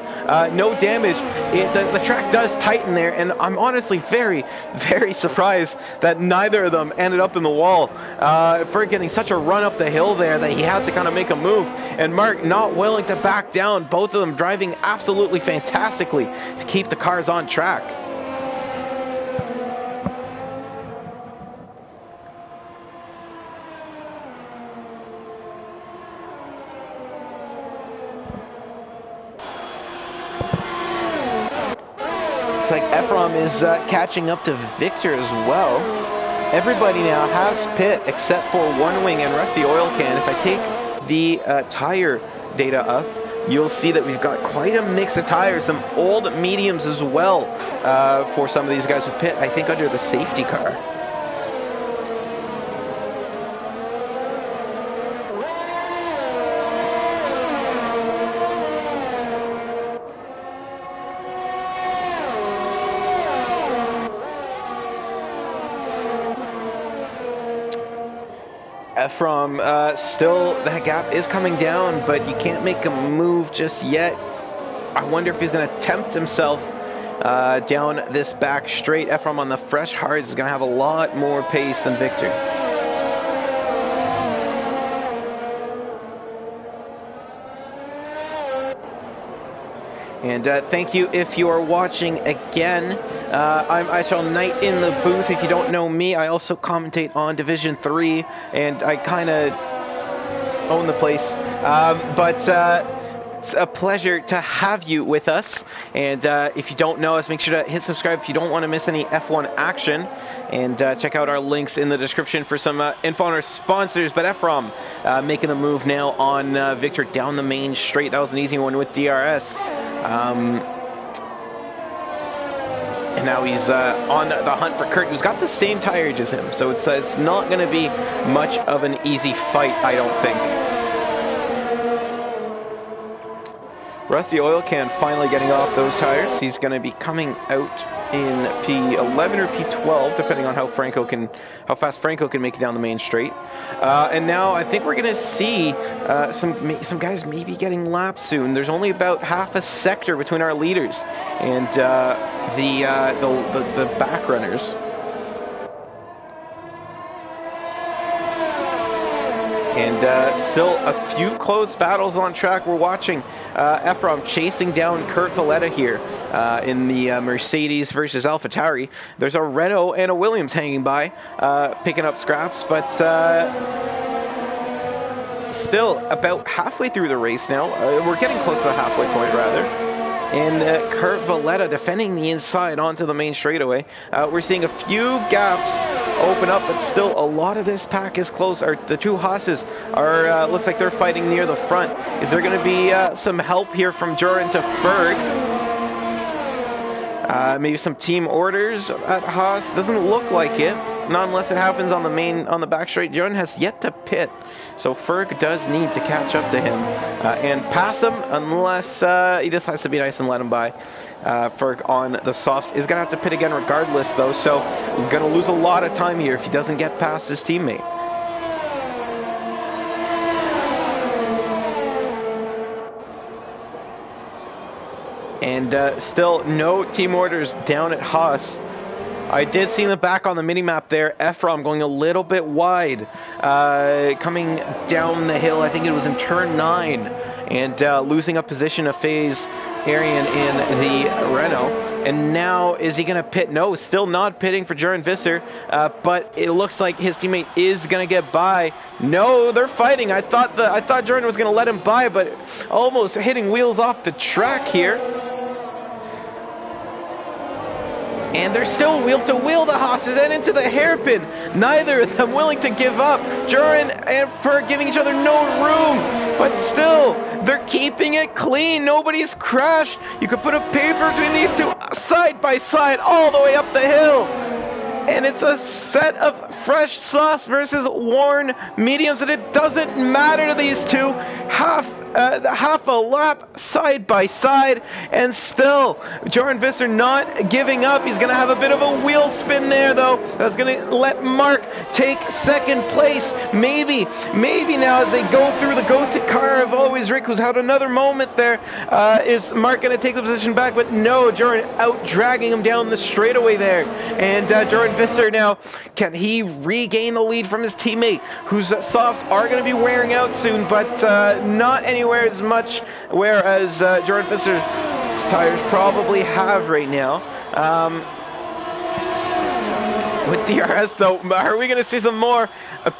no damage. The track does tighten there, and I'm honestly very, very surprised that neither of them ended up in the wall. Ferg getting such a run up the hill there that he had to kind of make a move, and Mark not willing to back down. Both of them driving absolutely fantastically to keep the cars on track. Like Ephraim is catching up to Victor as well. Everybody now has pit except for One Wing and Rusty Oil Can. If I take the tire data up, you'll see that we've got quite a mix of tires, some old mediums as well for some of these guys with pit, I think under the safety car. Ephraim. Still, that gap is coming down, but you can't make a move just yet. I wonder if he's going to tempt himself down this back straight. Ephraim on the fresh hards is going to have a lot more pace than Victor. And thank you if you are watching again. I'm ISRL Knight in the booth. If you don't know me, I also commentate on Division 3, and I kind of own the place. It's a pleasure to have you with us. And if you don't know us, make sure to hit subscribe if you don't want to miss any F1 action. And check out our links in the description for some info on our sponsors. But Ephraim making the move now on Victor down the main straight. That was an easy one with DRS. And now he's on the hunt for Kurt, who's got the same tires as him. So it's not going to be much of an easy fight, I don't think. Rusty Oil Can finally getting off those tires. He's going to be coming out in P11 or P12, depending on how fast Franco can make it down the main straight. And now I think we're going to see some guys maybe getting lapped soon. There's only about half a sector between our leaders and the back runners. And still a few close battles on track. We're watching Ephraim chasing down Kurt Valletta here in the Mercedes versus AlphaTauri. There's a Renault and a Williams hanging by, picking up scraps, but still about halfway through the race now. We're getting close to the halfway point, rather. And Kurt Valletta defending the inside onto the main straightaway. We're seeing a few gaps open up, but still a lot of this pack is close. The two Haas's are looks like they're fighting near the front. Is there going to be some help here from Joran to Ferg? Maybe some team orders at Haas. Doesn't look like it. Not unless it happens on the back straight. Joran has yet to pit, so Ferg does need to catch up to him and pass him, unless he decides to be nice and let him by. Ferg on the softs is going to have to pit again regardless, though, so he's going to lose a lot of time here if he doesn't get past his teammate. And still no team orders down at Haas. I did see in the back on the mini-map there, Ephraim going a little bit wide, coming down the hill. I think it was in turn 9, and losing a position of FaZe Arian in the Renault. And now, is he going to pit? No, still not pitting for Joran Visser, but it looks like his teammate is going to get by. No, they're fighting. I thought Joran was going to let him by, but almost hitting wheels off the track here. And they're still wheel to wheel, the Haas's, and into the hairpin. Neither of them willing to give up. Joran and Ferg giving each other no room, but still, they're keeping it clean. Nobody's crashed. You could put a paper between these two side by side all the way up the hill. And it's a set of fresh softs versus worn mediums, and it doesn't matter to these two. Half a lap side by side, and still Joran Visser not giving up. He's going to have a bit of a wheel spin there, though. That's going to let Mark take second place. Maybe now as they go through the ghosted car of Always Rick, who's had another moment there, is Mark going to take the position back? But no, Joran out dragging him down the straightaway there. And Joran Visser now, can he regain the lead from his teammate, whose softs are going to be wearing out soon, but not anywhere as much whereas Joran Visser's tires probably have right now. With DRS, though, are we going to see some more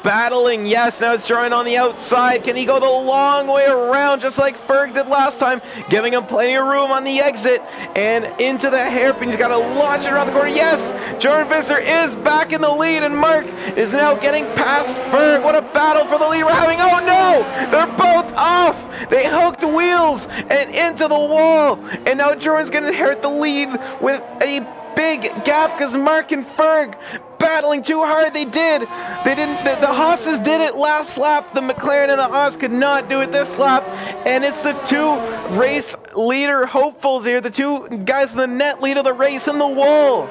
battling? Yes, now it's Joran on the outside. Can he go the long way around just like Ferg did last time, giving him plenty of room on the exit and into the hairpin? He's got to launch it around the corner. Yes, Joran Visser is back in the lead, and Mark is now getting past Ferg. What a battle for the lead we're having. Oh no, they're both off. They hooked wheels and into the wall, and now Joran's going to inherit the lead with a big gap because Mark and Ferg battling too hard. They didn't. The Haas's did it last lap. The McLaren and the Haas could not do it this lap, and it's the two race leader hopefuls here, the two guys in the net lead of the race in the wall.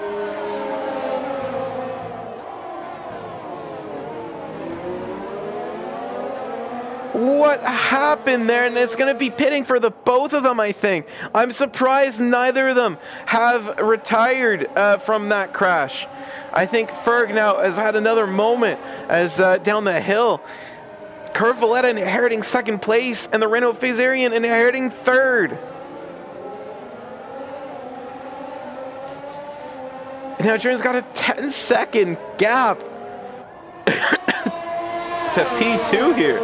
what happened there, and it's going to be pitting for the both of them, I think. I'm surprised neither of them have retired from that crash. I think Ferg now has had another moment as down the hill. Kurt Valletta inheriting second place, and the Renault Fazarian inheriting third. Now Jordan's got a 10-second gap to P2 here.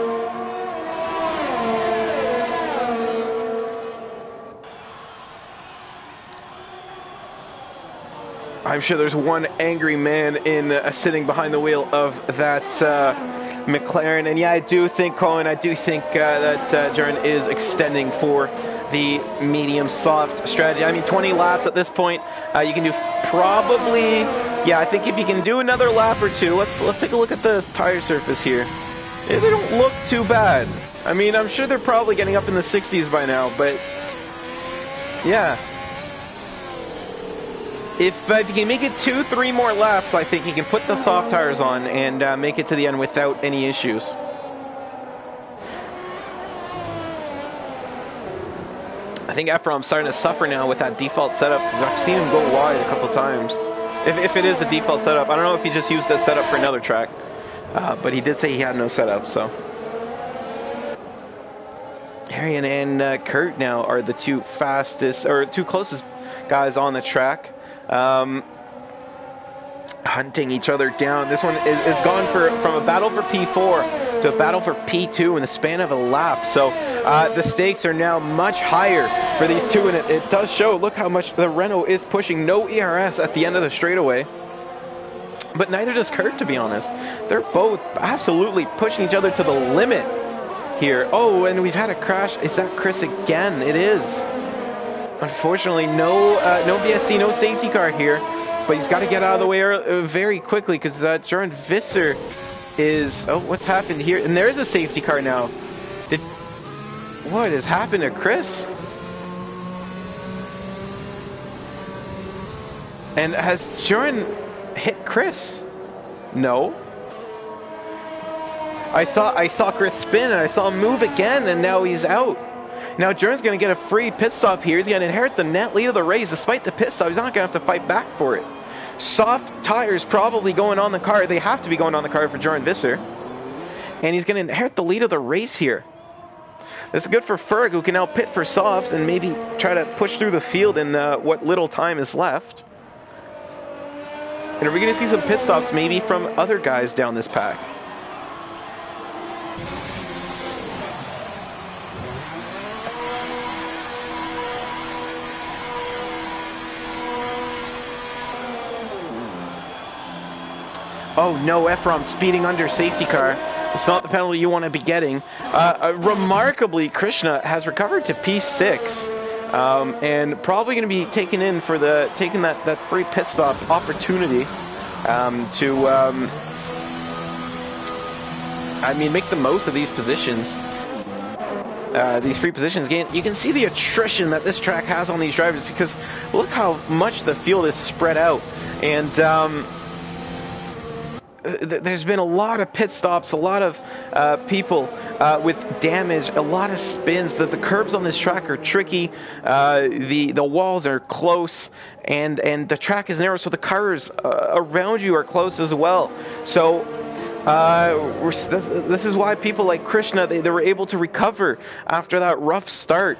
I'm sure there's one angry man in sitting behind the wheel of that McLaren, and yeah, I do think, Colin, that Jordan is extending for the medium soft strategy. I mean, 20 laps at this point. You can do probably, yeah, I think if you can do another lap or two. Let's take a look at the tire surface here. They don't look too bad. I mean, I'm sure they're probably getting up in the 60s by now, but yeah. If you can make it 2-3 more laps, I think you can put the soft tires on and make it to the end without any issues. I think Ephraim's starting to suffer now with that default setup, because I've seen him go wide a couple times. If it is a default setup, I don't know if he just used that setup for another track, but he did say he had no setup, so. Arian and Kurt now are the two closest guys on the track. Hunting each other down. This one is gone from a battle for P4 to a battle for P2 in the span of a lap. So the stakes are now much higher for these two, and it does show. Look how much the Renault is pushing. No ERS at the end of the straightaway, but neither does Kurt, to be honest. They're both absolutely pushing each other to the limit here. Oh, and we've had a crash. Is that Chris again? It is. Unfortunately, no BSC, no safety car here, but he's got to get out of the way very quickly, because Jordan Visser is... Oh, what's happened here? And there's a safety car now. What has happened to Chris? And has Jordan hit Chris? No. I saw Chris spin, and I saw him move again, and now he's out. Now Jordan's going to get a free pit stop here. He's going to inherit the net lead of the race. Despite the pit stop, he's not going to have to fight back for it. Soft tires probably going on the car. They have to be going on the car for Jordan Visser. And he's going to inherit the lead of the race here. This is good for Ferg, who can now pit for softs and maybe try to push through the field in what little time is left. And are we going to see some pit stops maybe from other guys down this pack? Oh no, Ephraim speeding under safety car. It's not the penalty you want to be getting. Remarkably, Krishna has recovered to P6, and probably going to be taking that free pit stop opportunity to make the most of these positions, these free positions. Again, you can see the attrition that this track has on these drivers, because look how much the field is spread out, and there's been a lot of pit stops, a lot of people with damage, a lot of spins. That the curbs on this track are tricky, the walls are close, and the track is narrow, so the cars around you are close as well. So this is why people like Krishna, they were able to recover after that rough start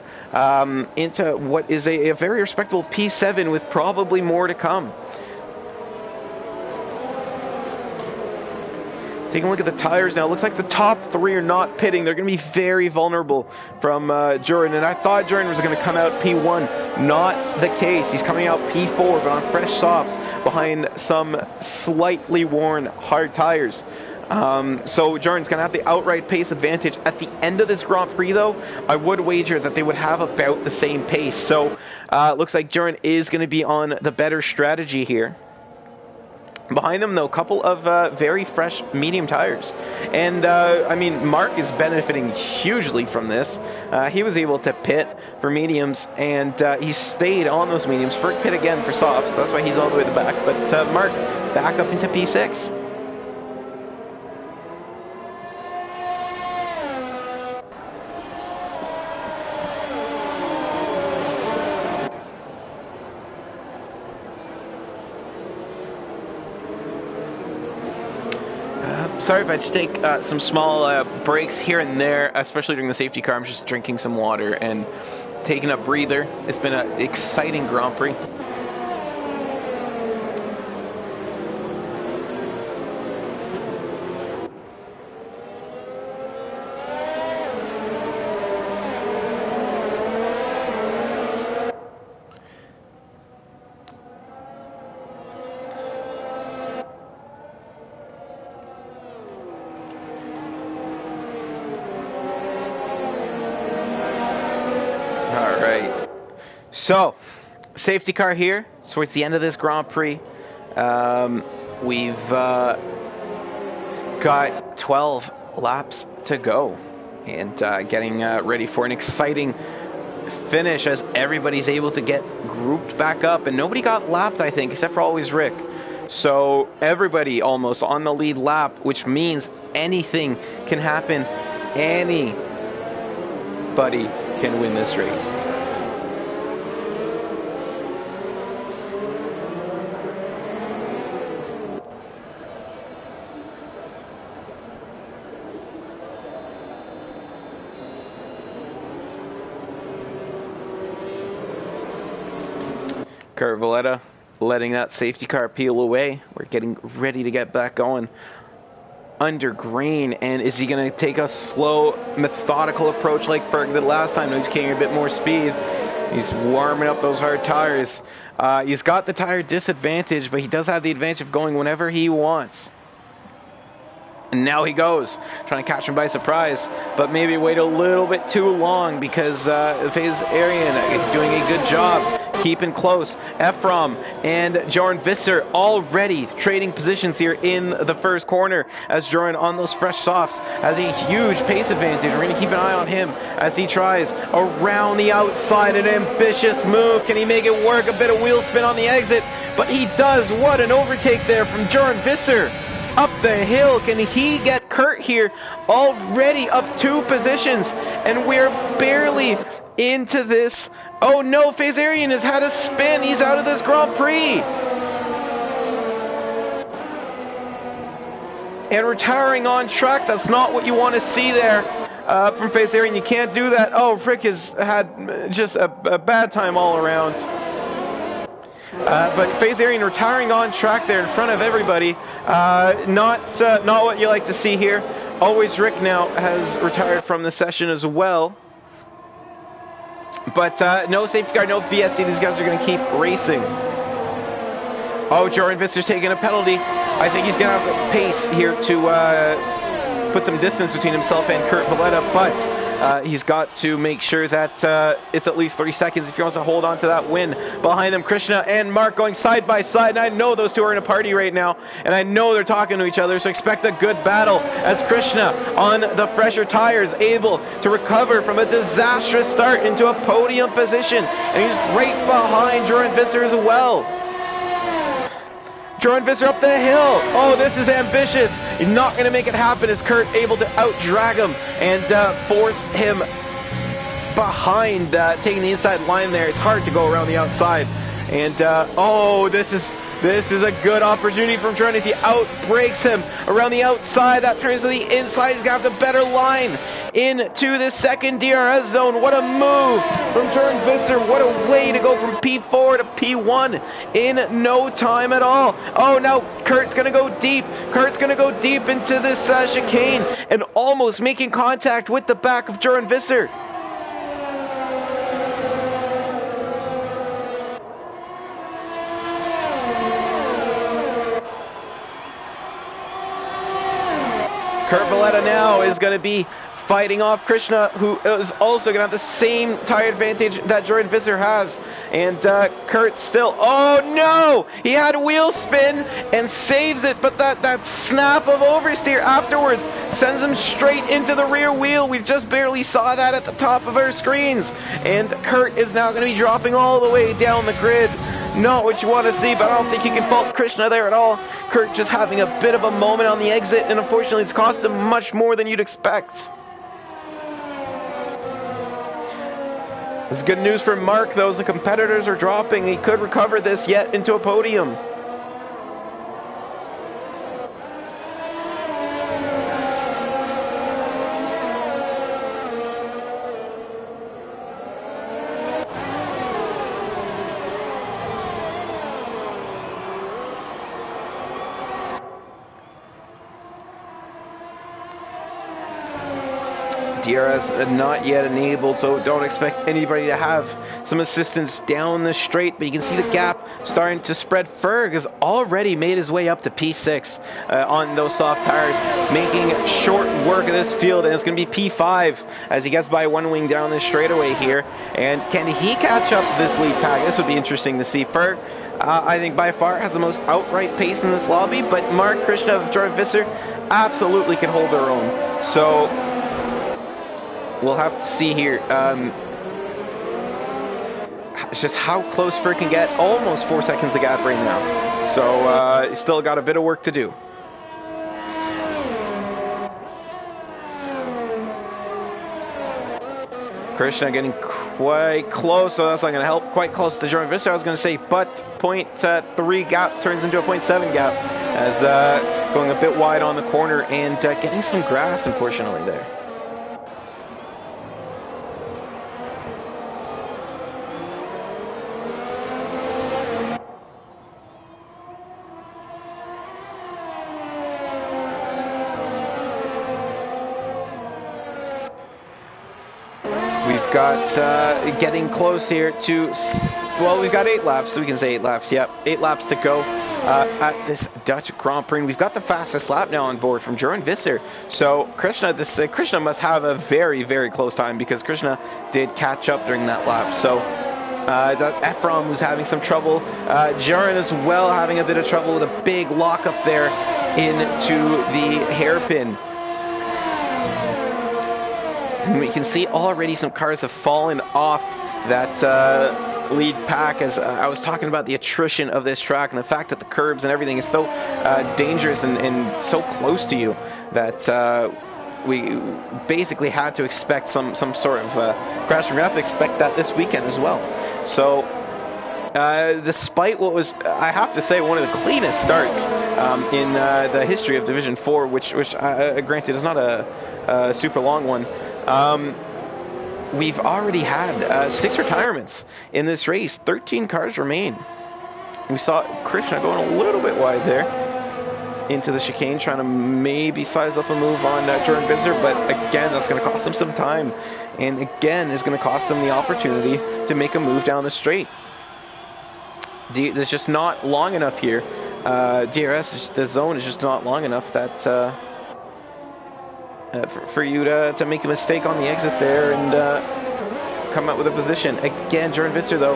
into what is a very respectable P7 with probably more to come. Taking a look at the tires now. Looks like the top three are not pitting. They're going to be very vulnerable from Jordan. And I thought Jordan was going to come out P1. Not the case. He's coming out P4, but on fresh softs behind some slightly worn hard tires. So Jordan's going to have the outright pace advantage. At the end of this Grand Prix, though, I would wager that they would have about the same pace. So looks like Jordan is going to be on the better strategy here. Behind them, though, a couple of very fresh medium tires. And, Mark is benefiting hugely from this. He was able to pit for mediums, and he stayed on those mediums. Ferg pit again for softs, so that's why he's all the way to the back. But Mark back up into P6. sorry if I just take some small breaks here and there, especially during the safety car. I'm just drinking some water and taking a breather. It's been an exciting Grand Prix. So, safety car here towards the end of this Grand Prix. We've got 12 laps to go, and getting ready for an exciting finish as everybody's able to get grouped back up, and nobody got lapped, I think, except for always Rick. So everybody almost on the lead lap, which means anything can happen. Anybody can win this race. Kurt Valletta letting that safety car peel away. We're getting ready to get back going under green. And is he going to take a slow, methodical approach like Ferg did last time? No, he's carrying a bit more speed. He's warming up those hard tires. He's got the tire disadvantage, but he does have the advantage of going whenever he wants. And now he goes, trying to catch him by surprise, but maybe wait a little bit too long because FaZe Arian doing a good job keeping close. Ephraim and Jordan Visser already trading positions here in the first corner as Jordan on those fresh softs has a huge pace advantage. We're going to keep an eye on him as he tries around the outside. An ambitious move. Can he make it work? A bit of wheel spin on the exit, but he does. What an overtake there from Jordan Visser. Up the hill, can he get Kurt here? Already up 2 positions, and we're barely into this. Oh no, FaZe Arian has had a spin. He's out of this Grand Prix. And retiring on track, that's not what you want to see there from FaZe Arian. You can't do that. Oh, Rick has had just a bad time all around. But FaZe Arian retiring on track there in front of everybody. Not what you like to see here. Always Rick now has retired from the session as well. But no safety car, no VSC. These guys are going to keep racing. Oh, Jordan Visser's taking a penalty. I think he's going to have the pace here to put some distance between himself and Kurt Valletta, but he's got to make sure that it's at least 30 seconds if he wants to hold on to that win. Behind them, Krishna and Mark going side by side, and I know those two are in a party right now, and I know they're talking to each other, so expect a good battle as Krishna on the fresher tires able to recover from a disastrous start into a podium position, and he's right behind Jordan Visser as well. Jordan Visser up the hill. Oh, this is ambitious. He's not going to make it happen as Kurt able to out-drag him and force him behind, taking the inside line there. It's hard to go around the outside. And, oh, this is a good opportunity from Jordan as he out-breaks him around the outside. That turns to the inside. He's got the better line into the second DRS zone. What a move from Jordan Visser. What a way to go from P4 to P1 in no time at all. Oh, now Kurt's going to go deep. Kurt's going to go deep into this chicane and almost making contact with the back of Jordan Visser. Kurt Valletta now is going to be fighting off Krishna, who is also going to have the same tire advantage that Jordan Visser has. And Kurt still, oh no! He had a wheel spin and saves it, but that snap of oversteer afterwards sends him straight into the rear wheel. We just barely saw that at the top of our screens. And Kurt is now going to be dropping all the way down the grid. Not what you want to see, but I don't think you can fault Krishna there at all. Kurt just having a bit of a moment on the exit, and unfortunately it's cost him much more than you'd expect. This is good news for Mark, though, as the competitors are dropping. He could recover this yet into a podium. DRS not yet enabled, so don't expect anybody to have some assistance down the straight, but you can see the gap starting to spread. Ferg has already made his way up to P6 on those soft tires, making short work of this field, and it's going to be P5 as he gets by one wing down this straightaway here. And can he catch up this lead pack? This would be interesting to see. Ferg, I think by far has the most outright pace in this lobby, but Mark, Krishna, Jordan Visser absolutely can hold their own. So we'll have to see here. It's just how close Ferg can get. Almost 4 seconds of gap right now. So still got a bit of work to do. Krishna getting quite close, so that's not going to help. Quite close to Jordan Visser, I was going to say, but 0.3 gap turns into a 0.7 gap as going a bit wide on the corner and getting some grass, unfortunately, there. Got getting close here to, well, we've got 8 laps, so we can say 8 laps. Yep, 8 laps to go at this Dutch Grand Prix. We've got the fastest lap now on board from Jordan Visser. So Krishna, Krishna must have a very, very close time because Krishna did catch up during that lap. So that Ephraim was having some trouble. Jaron as well having a bit of trouble with a big lock up there into the hairpin. And we can see already some cars have fallen off that lead pack as I was talking about the attrition of this track and the fact that the curbs and everything is so dangerous and so close to you that we basically had to expect some sort of crash. We're going to have to expect that this weekend as well. So despite what was, I have to say, one of the cleanest starts in the history of Division 4, which granted is not a super long one, we've already had 6 retirements in this race. 13 cars remain. We saw Krishna going a little bit wide there into the chicane, trying to maybe size up a move on Jordan Visser, but again, that's going to cost him some time, and again, is going to cost him the opportunity to make a move down the straight. There's just not long enough here. DRS, the zone is just not long enough that for you to make a mistake on the exit there and come out with a position. Again, Jordan Visser, though,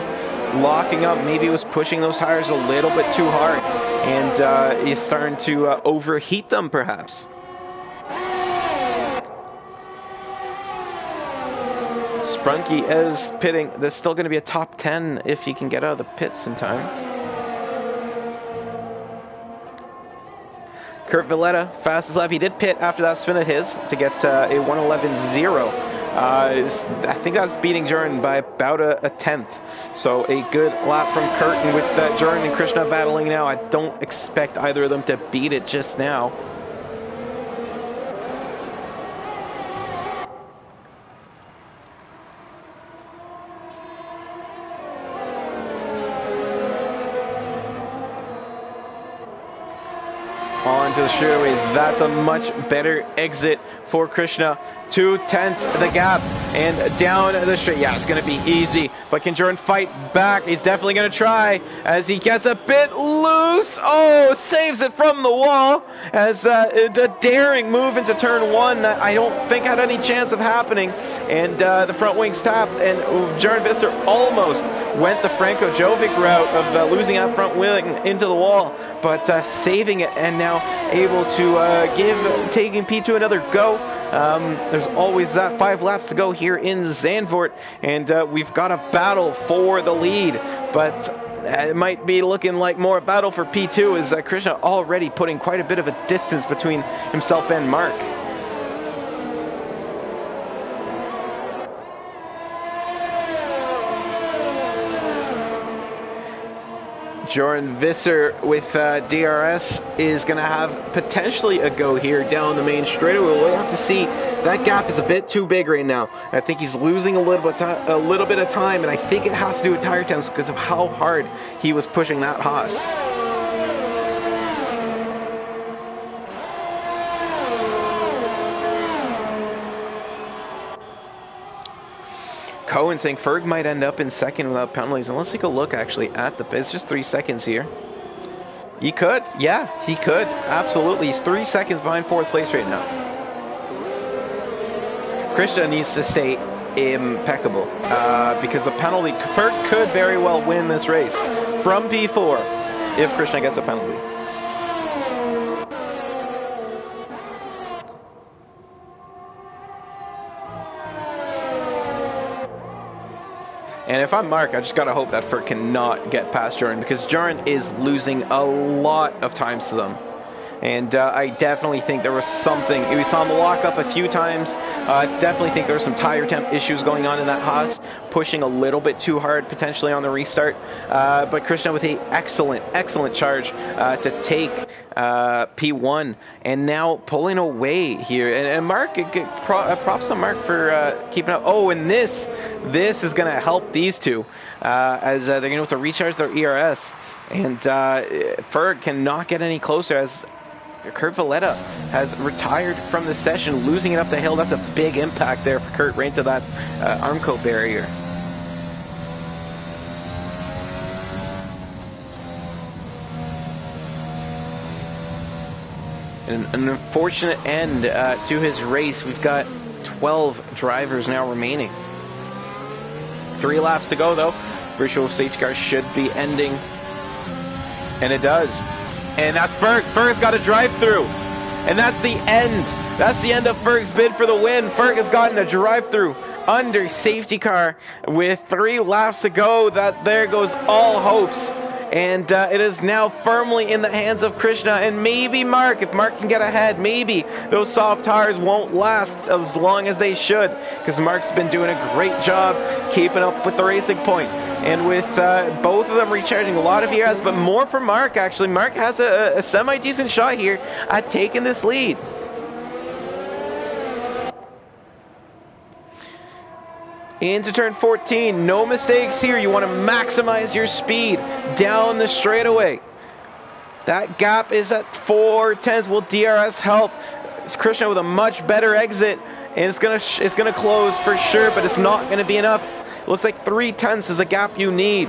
locking up, maybe was pushing those tires a little bit too hard, and he's starting to overheat them, perhaps. Sprunky is pitting. There's still going to be a top 10 if he can get out of the pits in time. Kurt Valletta, fastest lap. He did pit after that spin of his to get a 1:11.0. I think that's beating Jordan by about a tenth. So a good lap from Kurt, and with Jordan and Krishna battling now, I don't expect either of them to beat it just now. Onto the straightaway. That's a much better exit for Krishna. 2/10 the gap and down the straight. Yeah, it's going to be easy, but can Jordan fight back? He's definitely going to try as he gets a bit loose. Oh, saves it from the wall as the daring move into turn 1 that I don't think had any chance of happening, and the front wings tapped, and Jordan Visser almost went the Franco Jovic route of losing that front wing into the wall, but saving it and now able to taking P2 another go. There's always that 5 laps to go here in Zandvoort, and we've got a battle for the lead, but it might be looking like more a battle for P2 as Krishna already putting quite a bit of a distance between himself and Mark. Jordan Visser with DRS is going to have potentially a go here down the main straightaway. We'll have to see. That gap is a bit too big right now. I think he's losing a little bit of time, and I think it has to do with tire temps because of how hard he was pushing that Haas. Cohen saying Ferg might end up in second without penalties. And let's take a look actually at the pit. It's just 3 seconds here. He could. Yeah, he could. Absolutely. He's 3 seconds behind 4th place right now. Krishna needs to stay impeccable because a penalty, Ferg could very well win this race from P4 if Krishna gets a penalty. And if I'm Mark, I just gotta hope that Ferg cannot get past Jordan, because Jordan is losing a lot of times to them. And I definitely think there was something. We saw him lock up a few times. Definitely think there were some tire temp issues going on in that Haas, pushing a little bit too hard potentially on the restart. But Krishna with an excellent charge to take P1, and now pulling away here. And Mark, props to Mark for keeping up. Oh, and this is going to help these two as they're going to have to recharge their ERS. And Ferg cannot get any closer as Kurt Valletta has retired from the session, losing it up the hill. That's a big impact there for Kurt, right into that Armco barrier. An unfortunate end to his race. We've got 12 drivers now remaining. 3 laps to go though. Virtual safety car should be ending. And it does. And that's Ferg. Ferg's got a drive-through. And that's the end. That's the end of Ferg's bid for the win. Ferg has gotten a drive-through under safety car with 3 laps to go. There goes all hopes. And it is now firmly in the hands of Krishna and maybe Mark. If Mark can get ahead, maybe those soft tires won't last as long as they should, because Mark's been doing a great job keeping up with the racing point. And with both of them recharging a lot of ERS, but more for Mark actually. Mark has a semi-decent shot here at taking this lead. Into turn 14, no mistakes here. You want to maximize your speed down the straightaway. That gap is at 4/10. Will DRS help? It's Krishna with a much better exit, and it's gonna close for sure, but it's not going to be enough. It looks like 3/10 is a gap you need.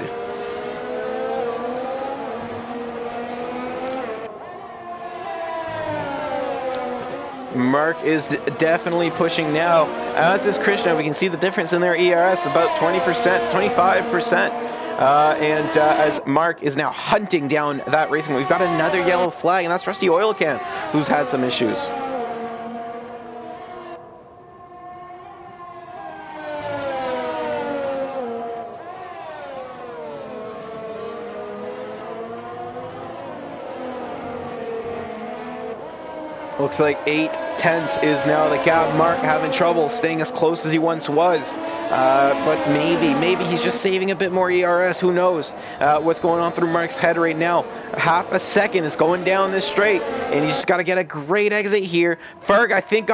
Mark is definitely pushing now, as is Krishna. We can see the difference in their ERS, about 20%, 25%. As Mark is now hunting down that racing, we've got another yellow flag, and that's Rusty Oil Can, who's had some issues. Looks like 8/10 is now the gap. Mark having trouble staying as close as he once was. But maybe he's just saving a bit more ERS. Who knows what's going on through Mark's head right now. Half a second is going down this straight, and he's just got to get a great exit here. Ferg, I think,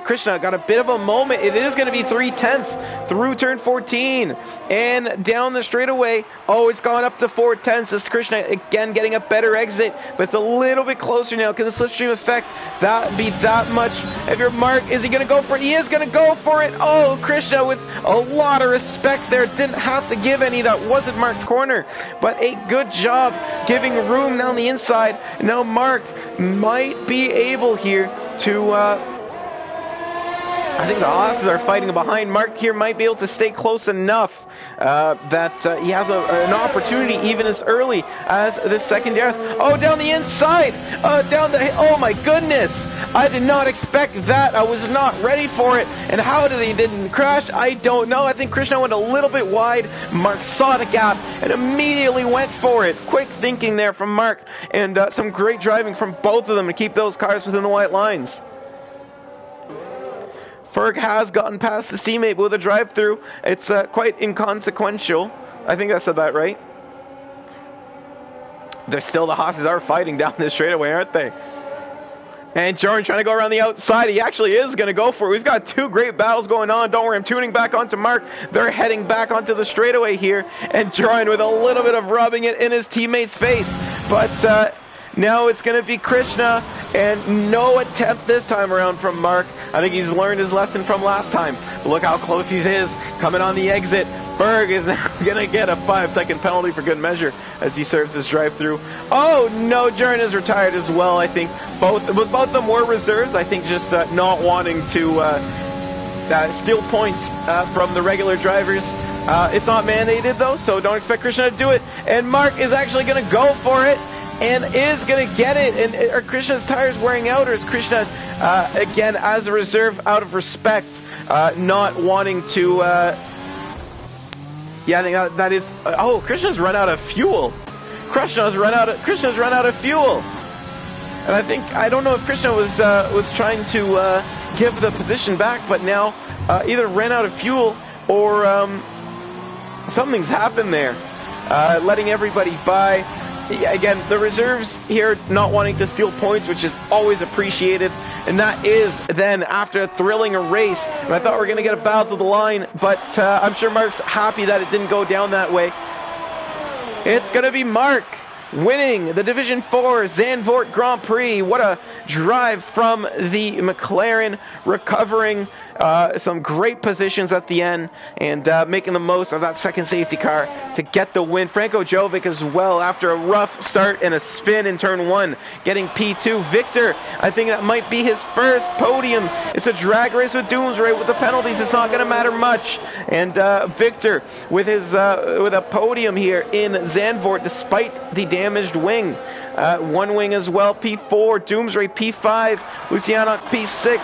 Krishna got a bit of a moment. It is going to be 3/10 through turn 14 and down the straightaway. Oh, it's gone up to 4/10. It's Krishna again getting a better exit, but it's a little bit closer now. Can the slipstream effect that be that much? If you're Mark, is he going to go for it? He is going to go for it. Oh, Krishna with a lot of respect there. Didn't have to give any. That wasn't Mark's corner, but a good job giving room down the inside. Now Mark might be able here to I think the Haas's are fighting behind. Mark here might be able to stay close enough that he has an opportunity even as early as this second DRS. Oh, down the inside! Oh my goodness! I did not expect that. I was not ready for it. And how didn't crash? I don't know. I think Krishna went a little bit wide. Mark saw the gap and immediately went for it. Quick thinking there from Mark, and some great driving from both of them to keep those cars within the white lines. Ferg has gotten past his teammate with a drive-through. It's quite inconsequential. I think I said that right. The Haas's are fighting down this straightaway, aren't they? And Jordan trying to go around the outside. He actually is going to go for it. We've got 2 great battles going on. Don't worry, I'm tuning back onto Mark. They're heading back onto the straightaway here. And Jordan with a little bit of rubbing it in his teammate's face. But now it's going to be Krishna And no attempt this time around from Mark. I think he's learned his lesson from last time. Look how close he is. Coming on the exit. Berg is now going to get a 5-second penalty for good measure as he serves his drive-through. Oh, no, Jern is retired as well. I think both of them were reserves. I think just not wanting to steal points from the regular drivers. It's not mandated, though, so don't expect Krishna to do it. And Mark is actually going to go for it and is going to get it. And are Krishna's tires wearing out, or is Krishna, again, as a reserve, out of respect, not wanting to... yeah, I think that is... oh, Krishna's run out of fuel. Krishna's run out of fuel. And I don't know if Krishna was trying to give the position back, but now either ran out of fuel or something's happened there, letting everybody by. Again, the reserves here not wanting to steal points, which is always appreciated. And that is then after a thrilling race. And I thought we were going to get a battle to the line, but I'm sure Mark's happy that it didn't go down that way. It's going to be Mark winning the Division 4 Zandvoort Grand Prix. What a drive from the McLaren, recovering some great positions at the end and making the most of that second safety car to get the win. Franco Jovic as well, after a rough start and a spin in turn 1, getting P2. Victor, I think that might be his first podium. It's a drag race with Doomsray. With the penalties, it's not going to matter much. And Victor with his with a podium here in Zandvoort despite the damaged wing. One wing as well, P4, Doomsray P5, Luciano P6,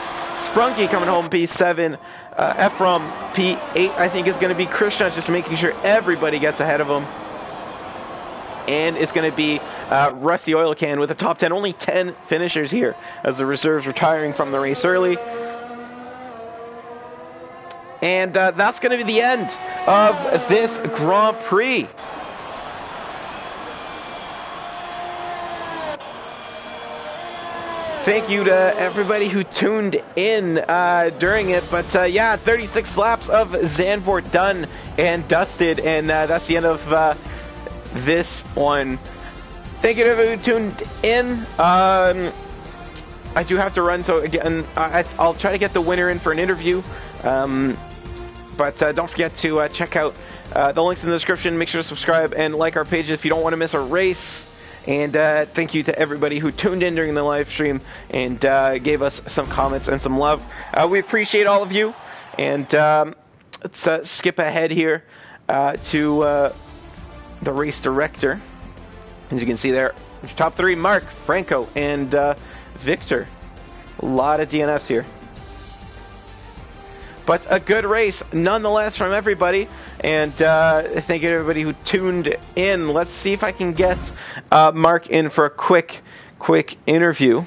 Sprunky coming home P7, Ephraim P8 I think is going to be Krishna, just making sure everybody gets ahead of him. And it's going to be Rusty Oil Can with a top 10, only 10 finishers here as the reserves retiring from the race early. And that's going to be the end of this Grand Prix. Thank you to everybody who tuned in during it. But yeah, 36 laps of Zandvoort done and dusted. And that's the end of this one. Thank you to everybody who tuned in. I do have to run, so again, I'll try to get the winner in for an interview. But don't forget to check out the links in the description. Make sure to subscribe and like our page if you don't want to miss a race. And thank you to everybody who tuned in during the live stream and gave us some comments and some love. We appreciate all of you. And let's skip ahead here to the race director. As you can see there, top 3, Mark, Franco, and Victor. A lot of DNFs here. But a good race nonetheless from everybody. And thank you to everybody who tuned in. Let's see if I can get Mark in for a quick interview.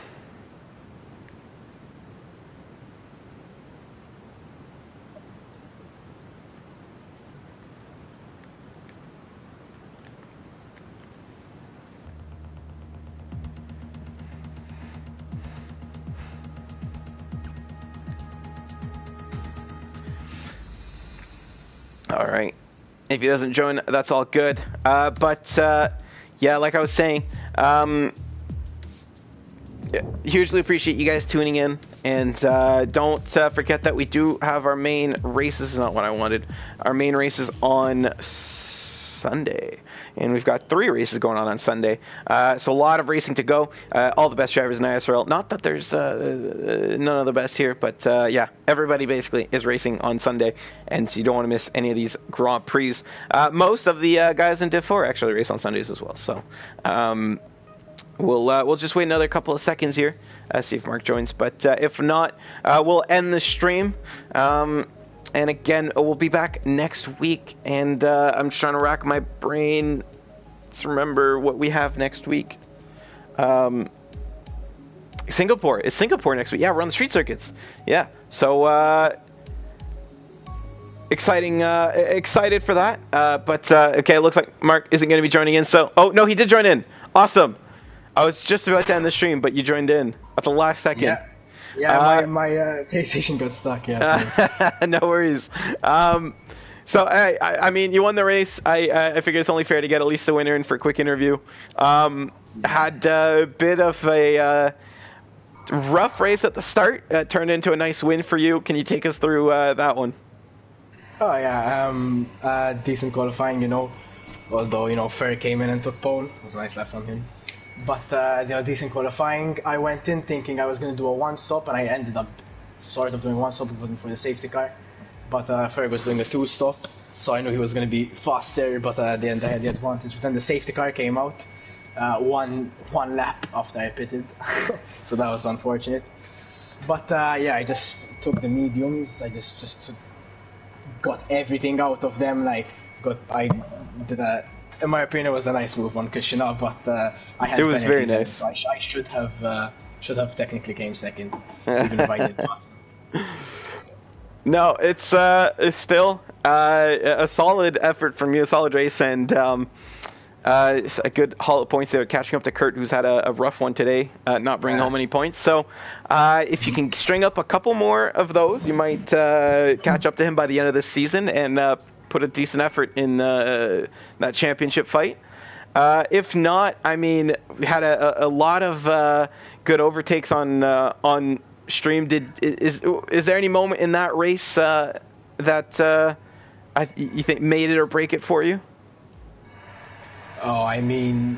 All right. If he doesn't join, that's all good. But yeah, like I was saying, hugely appreciate you guys tuning in. And don't forget that we do have our main races. Is not what I wanted. Our main races on Sunday. And we've got 3 races going on Sunday. So a lot of racing to go. All the best drivers in ISRL. Not that there's none of the best here, but yeah, everybody basically is racing on Sunday. And so you don't want to miss any of these Grand Prix. Most of the guys in Div 4 actually race on Sundays as well. So we'll just wait another couple of seconds here. See if Mark joins. But if not, we'll end the stream. And again, we'll be back next week, and I'm just trying to rack my brain to remember what we have next week. Singapore. It's Singapore next week. Yeah, we're on the street circuits. Yeah, so excited for that. But okay, it looks like Mark isn't going to be joining in. So, oh no, he did join in. Awesome. I was just about to end the stream, but you joined in at the last second. Yeah. Yeah, my PlayStation got stuck, yeah. So. No worries. So, I mean, you won the race. I figure it's only fair to get at least the winner in for a quick interview. Had a bit of a rough race at the start turned into a nice win for you. Can you take us through that one? Oh yeah, decent qualifying, although, Fer came in and took pole. It was a nice lap from him. But, decent qualifying. I went in thinking I was going to do a one-stop, and I ended up sort of doing one-stop. It wasn't for the safety car. But Ferg was doing a two-stop, so I knew he was going to be faster, but at the end I had the advantage. But then the safety car came out one lap after I pitted, so that was unfortunate. But I just took the mediums. I just got everything out of them. In my opinion, it was a nice move on Krishna, but I had. It was very nice. So I should have technically came second, even if I did pass. No, it's still a solid effort from you, a solid race, and it's a good haul of points there, catching up to Kurt, who's had a rough one today, not bringing home any points. So if you can string up a couple more of those, you might catch up to him by the end of this season and put a decent effort in that championship fight. If not, I mean, we had a lot of good overtakes on stream. Is there any moment in that race that you think made it or break it for you? Oh, I mean,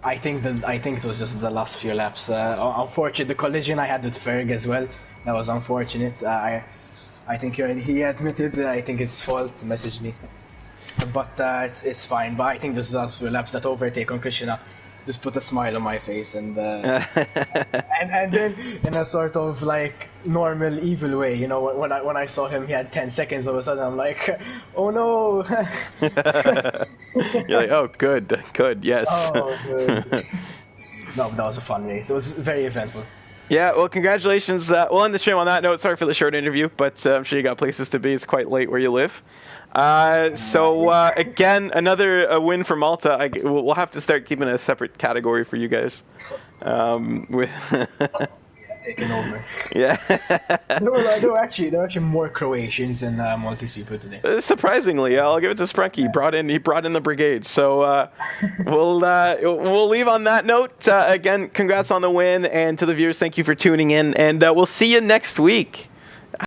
I think it was just the last few laps. Unfortunately, the collision I had with Ferg as well, that was unfortunate. I think he admitted that I think it's his fault. Messaged me, but it's fine. But I think those last few laps, that overtake on Krishna, just put a smile on my face, and and then in a sort of like normal evil way, when I saw him, he had 10 seconds. All of a sudden, I'm like, oh no! You're like, oh, good, yes. Oh, good. No, but that was a fun race. It was very eventful. Yeah, well, congratulations. We'll end the stream on that note. Sorry for the short interview, but I'm sure you got places to be. It's quite late where you live. Again, another win for Malta. We'll have to start keeping a separate category for you guys. Taking over. Yeah. there were actually more Croatians than Maltese people today. Surprisingly, I'll give it to Sprunky. He brought in the brigade. So we'll leave on that note. Again, congrats on the win, and to the viewers, thank you for tuning in, and we'll see you next week.